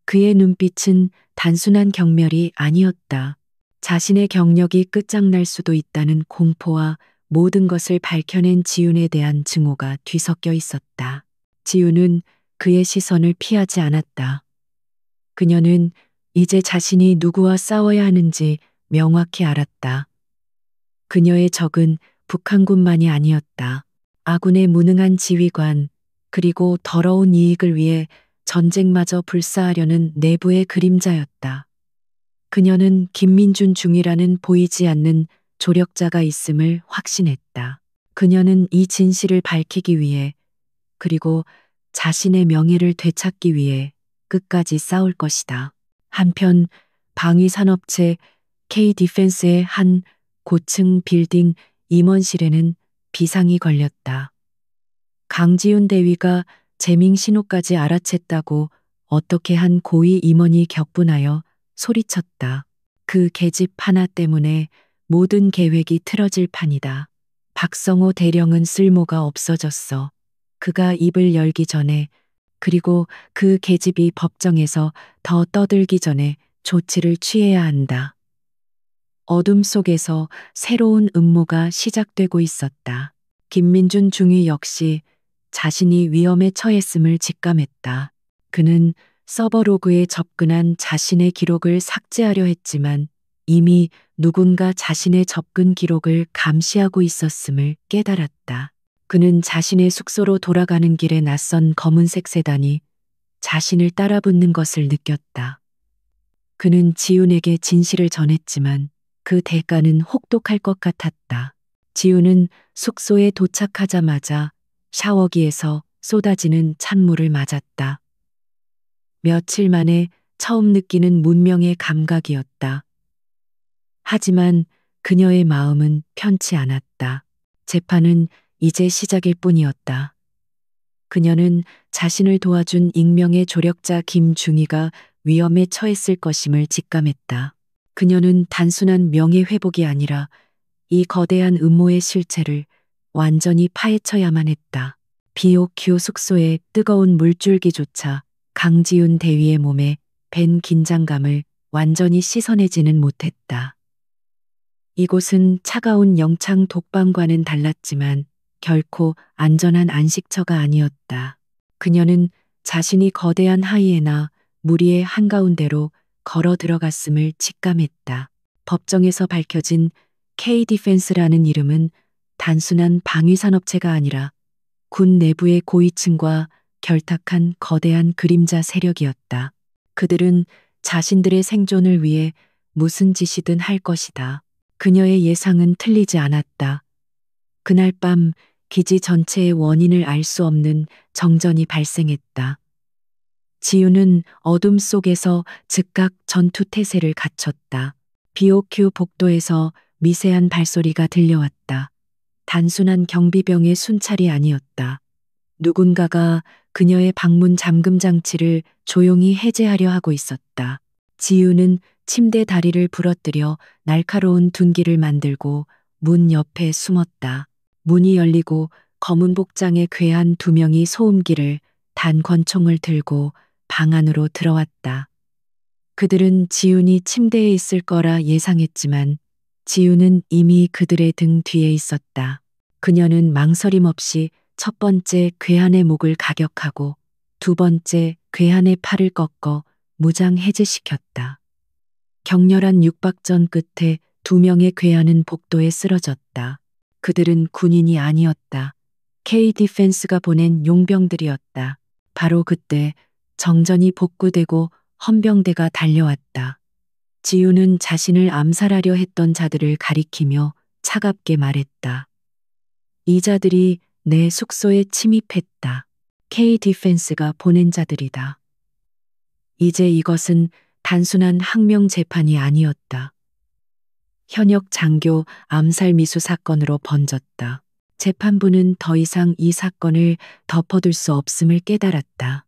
그의 눈빛은 단순한 경멸이 아니었다. 자신의 경력이 끝장날 수도 있다는 공포와 모든 것을 밝혀낸 지윤에 대한 증오가 뒤섞여 있었다. 지윤은 그의 시선을 피하지 않았다. 그녀는 이제 자신이 누구와 싸워야 하는지 명확히 알았다. 그녀의 적은 북한군만이 아니었다. 아군의 무능한 지휘관, 그리고 더러운 이익을 위해 전쟁마저 불사하려는 내부의 그림자였다. 그녀는 김민준 중이라는 보이지 않는 조력자가 있음을 확신했다. 그녀는 이 진실을 밝히기 위해, 그리고 자신의 명예를 되찾기 위해 끝까지 싸울 것이다. 한편 방위산업체 K-디펜스의 한 고층 빌딩 임원실에는 비상이 걸렸다. 강지훈 대위가 재밍 신호까지 알아챘다고 어떻게 한 고위 임원이 격분하여 소리쳤다. 그 계집 하나 때문에 모든 계획이 틀어질 판이다. 박성호 대령은 쓸모가 없어졌어. 그가 입을 열기 전에, 그리고 그 계집이 법정에서 더 떠들기 전에 조치를 취해야 한다. 어둠 속에서 새로운 음모가 시작되고 있었다. 김민준 중위 역시 자신이 위험에 처했음을 직감했다. 그는 서버 로그에 접근한 자신의 기록을 삭제하려 했지만 이미 누군가 자신의 접근 기록을 감시하고 있었음을 깨달았다. 그는 자신의 숙소로 돌아가는 길에 낯선 검은색 세단이 자신을 따라붙는 것을 느꼈다. 그는 지훈에게 진실을 전했지만 그 대가는 혹독할 것 같았다. 지훈은 숙소에 도착하자마자 샤워기에서 쏟아지는 찬물을 맞았다. 며칠 만에 처음 느끼는 문명의 감각이었다. 하지만 그녀의 마음은 편치 않았다. 재판은 이제 시작일 뿐이었다. 그녀는 자신을 도와준 익명의 조력자 김중희가 위험에 처했을 것임을 직감했다. 그녀는 단순한 명예회복이 아니라 이 거대한 음모의 실체를 완전히 파헤쳐야만 했다. BOQ 숙소의 뜨거운 물줄기조차 강지훈 대위의 몸에 밴 긴장감을 완전히 씻어내지는 못했다. 이곳은 차가운 영창 독방과는 달랐지만 결코 안전한 안식처가 아니었다. 그녀는 자신이 거대한 하이에나 무리의 한가운데로 걸어 들어갔음을 직감했다. 법정에서 밝혀진 K-디펜스라는 이름은 단순한 방위산업체가 아니라 군 내부의 고위층과 결탁한 거대한 그림자 세력이었다. 그들은 자신들의 생존을 위해 무슨 짓이든 할 것이다. 그녀의 예상은 틀리지 않았다. 그날 밤 기지 전체의 원인을 알 수 없는 정전이 발생했다. 지우는 어둠 속에서 즉각 전투 태세를 갖췄다. BOQ 복도에서 미세한 발소리가 들려왔다. 단순한 경비병의 순찰이 아니었다. 누군가가 그녀의 방문 잠금 장치를 조용히 해제하려 하고 있었다. 지우는 침대 다리를 부러뜨려 날카로운 둔기를 만들고 문 옆에 숨었다. 문이 열리고 검은 복장의 괴한 두 명이 소음기를 단 권총을 들고 방 안으로 들어왔다. 그들은 지훈이 침대에 있을 거라 예상했지만 지훈은 이미 그들의 등 뒤에 있었다. 그녀는 망설임 없이 첫 번째 괴한의 목을 가격하고 두 번째 괴한의 팔을 꺾어 무장 해제시켰다. 격렬한 육박전 끝에 두 명의 괴한은 복도에 쓰러졌다. 그들은 군인이 아니었다. K-디펜스가 보낸 용병들이었다. 바로 그때 정전이 복구되고 헌병대가 달려왔다. 지우는 자신을 암살하려 했던 자들을 가리키며 차갑게 말했다. 이 자들이 내 숙소에 침입했다. K-디펜스가 보낸 자들이다. 이제 이것은 단순한 항명 재판이 아니었다. 현역 장교 암살 미수 사건으로 번졌다. 재판부는 더 이상 이 사건을 덮어둘 수 없음을 깨달았다.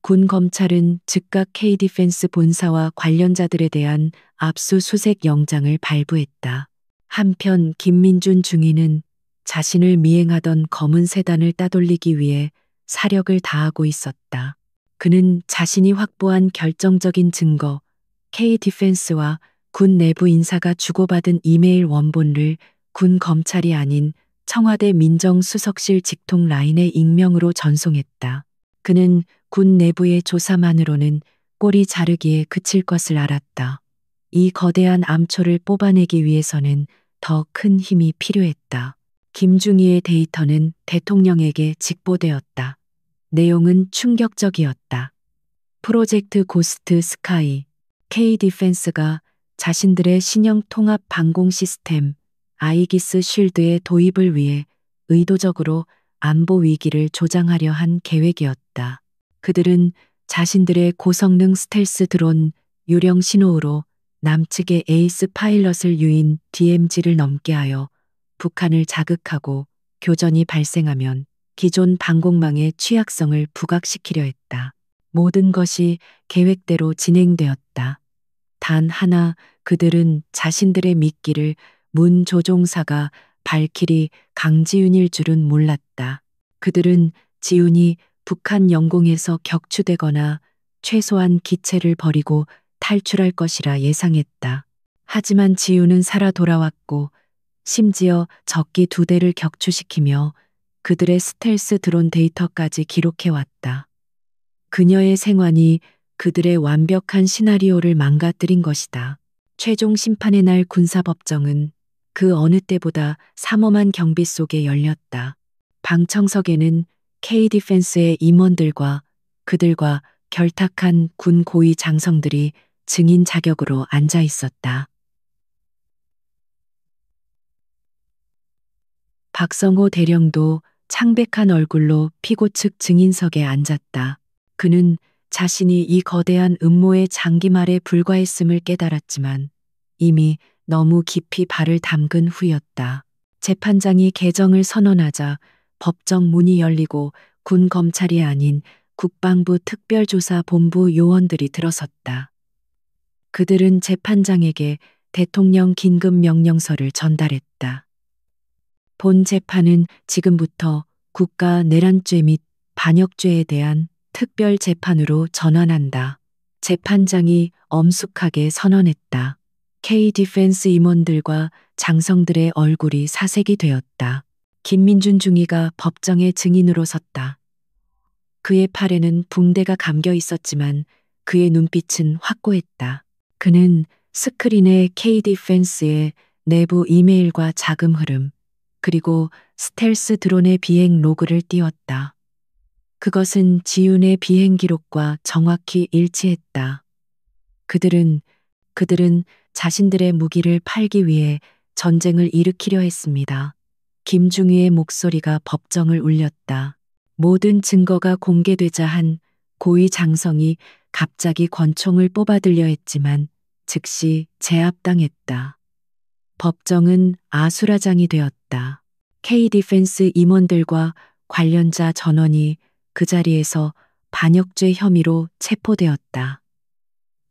군 검찰은 즉각 K-디펜스 본사와 관련자들에 대한 압수수색 영장을 발부했다. 한편 김민준 중위는 자신을 미행하던 검은 세단을 따돌리기 위해 사력을 다하고 있었다. 그는 자신이 확보한 결정적인 증거, K-디펜스와 군 내부 인사가 주고받은 이메일 원본을 군 검찰이 아닌 청와대 민정수석실 직통 라인에 익명으로 전송했다. 그는 군 내부의 조사만으로는 꼬리 자르기에 그칠 것을 알았다. 이 거대한 암초를 뽑아내기 위해서는 더 큰 힘이 필요했다. 김중희의 데이터는 대통령에게 직보되었다. 내용은 충격적이었다. 프로젝트 고스트 스카이, K-디펜스가 자신들의 신형 통합 방공 시스템 아이기스 쉴드의 도입을 위해 의도적으로 안보 위기를 조장하려 한 계획이었다. 그들은 자신들의 고성능 스텔스 드론 유령 신호으로 남측의 에이스 파일럿을 유인 DMZ를 넘게 하여 북한을 자극하고 교전이 발생하면 기존 방공망의 취약성을 부각시키려 했다. 모든 것이 계획대로 진행되었다. 단 하나 그들은 자신들의 미끼를 문 조종사가 발키리 강지훈일 줄은 몰랐다. 그들은 지훈이 북한 영공에서 격추되거나 최소한 기체를 버리고 탈출할 것이라 예상했다. 하지만 지훈은 살아 돌아왔고 심지어 적기 2대를 격추시키며 그들의 스텔스 드론 데이터까지 기록해왔다. 그녀의 생환이 그들의 완벽한 시나리오를 망가뜨린 것이다. 최종 심판의 날 군사법정은 그 어느 때보다 삼엄한 경비 속에 열렸다. 방청석에는 K-디펜스의 임원들과 그들과 결탁한 군 고위 장성들이 증인 자격으로 앉아 있었다. 박성호 대령도 창백한 얼굴로 피고 측 증인석에 앉았다. 그는 자신이 이 거대한 음모의 장기말에 불과했음을 깨달았지만 이미 너무 깊이 발을 담근 후였다. 재판장이 개정을 선언하자 법정 문이 열리고 군 검찰이 아닌 국방부 특별조사본부 요원들이 들어섰다. 그들은 재판장에게 대통령 긴급명령서를 전달했다. 본 재판은 지금부터 국가 내란죄 및 반역죄에 대한 특별 재판으로 전환한다. 재판장이 엄숙하게 선언했다. K 디펜스 임원들과 장성들의 얼굴이 사색이 되었다. 김민준 중위가 법정의 증인으로 섰다. 그의 팔에는 붕대가 감겨 있었지만 그의 눈빛은 확고했다. 그는 스크린에 K 디펜스의 내부 이메일과 자금 흐름, 그리고 스텔스 드론의 비행 로그를 띄웠다. 그것은 지윤의 비행 기록과 정확히 일치했다. 그들은 자신들의 무기를 팔기 위해 전쟁을 일으키려 했습니다. 김중희의 목소리가 법정을 울렸다. 모든 증거가 공개되자 한 고위 장성이 갑자기 권총을 뽑아들려 했지만 즉시 제압당했다. 법정은 아수라장이 되었다. K 디펜스 임원들과 관련자 전원이 그 자리에서 반역죄 혐의로 체포되었다.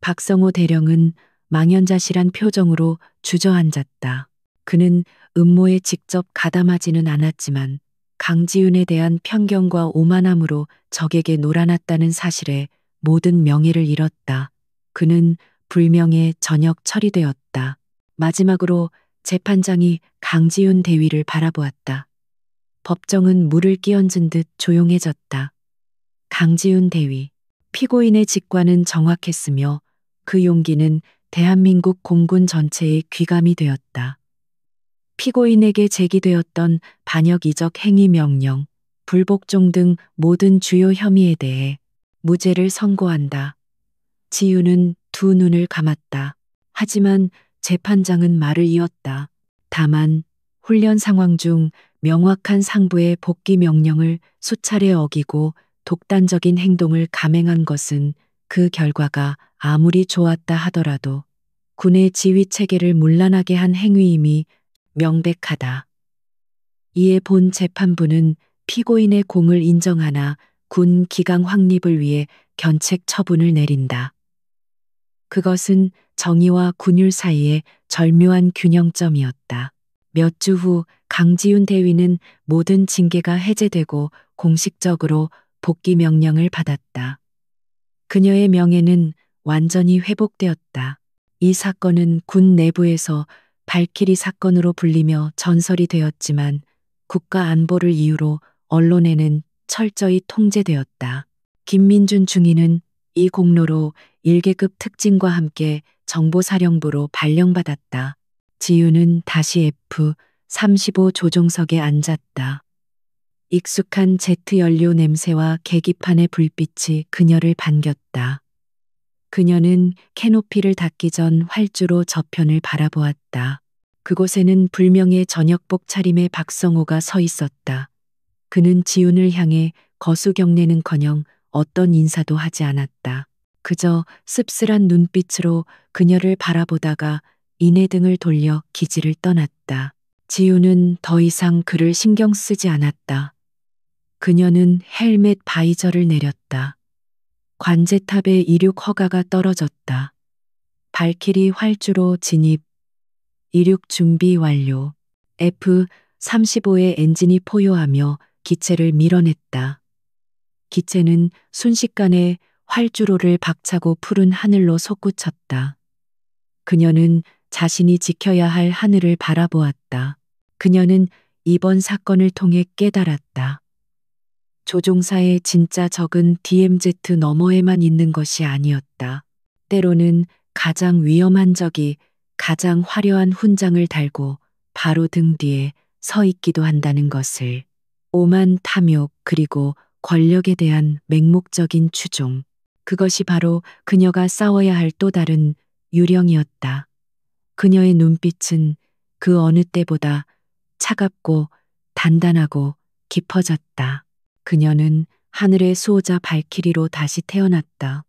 박성호 대령은 망연자실한 표정으로 주저앉았다. 그는 음모에 직접 가담하지는 않았지만 강지윤에 대한 편견과 오만함으로 적에게 놀아났다는 사실에 모든 명예를 잃었다. 그는 불명예 전역 처리되었다. 마지막으로 재판장이 강지윤 대위를 바라보았다. 법정은 물을 끼얹은 듯 조용해졌다. 강지윤 대위. 피고인의 직관은 정확했으며 그 용기는 대한민국 공군 전체의 귀감이 되었다. 피고인에게 제기되었던 반역 이적 행위 명령, 불복종 등 모든 주요 혐의에 대해 무죄를 선고한다. 지윤은 두 눈을 감았다. 하지만 재판장은 말을 이었다. 다만 훈련 상황 중 명확한 상부의 복귀 명령을 수차례 어기고 독단적인 행동을 감행한 것은 그 결과가 아무리 좋았다 하더라도 군의 지휘 체계를 문란하게 한 행위임이 명백하다. 이에 본 재판부는 피고인의 공을 인정하나 군 기강 확립을 위해 견책 처분을 내린다. 그것은 정의와 군율 사이의 절묘한 균형점이었다. 몇 주 후 강지윤 대위는 모든 징계가 해제되고 공식적으로 복귀 명령을 받았다. 그녀의 명예는 완전히 회복되었다. 이 사건은 군 내부에서 발키리 사건으로 불리며 전설이 되었지만 국가 안보를 이유로 언론에는 철저히 통제되었다. 김민준 중위는 이 공로로 1계급 특진과 함께 정보사령부로 발령받았다. 지윤은 다시 F-35 조종석에 앉았다. 익숙한 제트 연료 냄새와 계기판의 불빛이 그녀를 반겼다. 그녀는 캐노피를 닫기 전 활주로 저편을 바라보았다. 그곳에는 불명예 저녁복 차림의 박성호가 서 있었다. 그는 지윤을 향해 거수경례는커녕 어떤 인사도 하지 않았다. 그저 씁쓸한 눈빛으로 그녀를 바라보다가 이내 등을 돌려 기지를 떠났다. 지윤은 더 이상 그를 신경 쓰지 않았다. 그녀는 헬멧 바이저를 내렸다. 관제탑의 이륙 허가가 떨어졌다. 발키리 활주로 진입. 이륙 준비 완료. F-35의 엔진이 포효하며 기체를 밀어냈다. 기체는 순식간에 활주로를 박차고 푸른 하늘로 솟구쳤다. 그녀는 자신이 지켜야 할 하늘을 바라보았다. 그녀는 이번 사건을 통해 깨달았다. 조종사의 진짜 적은 DMZ 너머에만 있는 것이 아니었다. 때로는 가장 위험한 적이 가장 화려한 훈장을 달고 바로 등 뒤에 서 있기도 한다는 것을. 오만 탐욕 그리고 권력에 대한 맹목적인 추종. 그것이 바로 그녀가 싸워야 할 또 다른 유령이었다. 그녀의 눈빛은 그 어느 때보다 차갑고 단단하고 깊어졌다. 그녀는 하늘의 수호자 발키리로 다시 태어났다.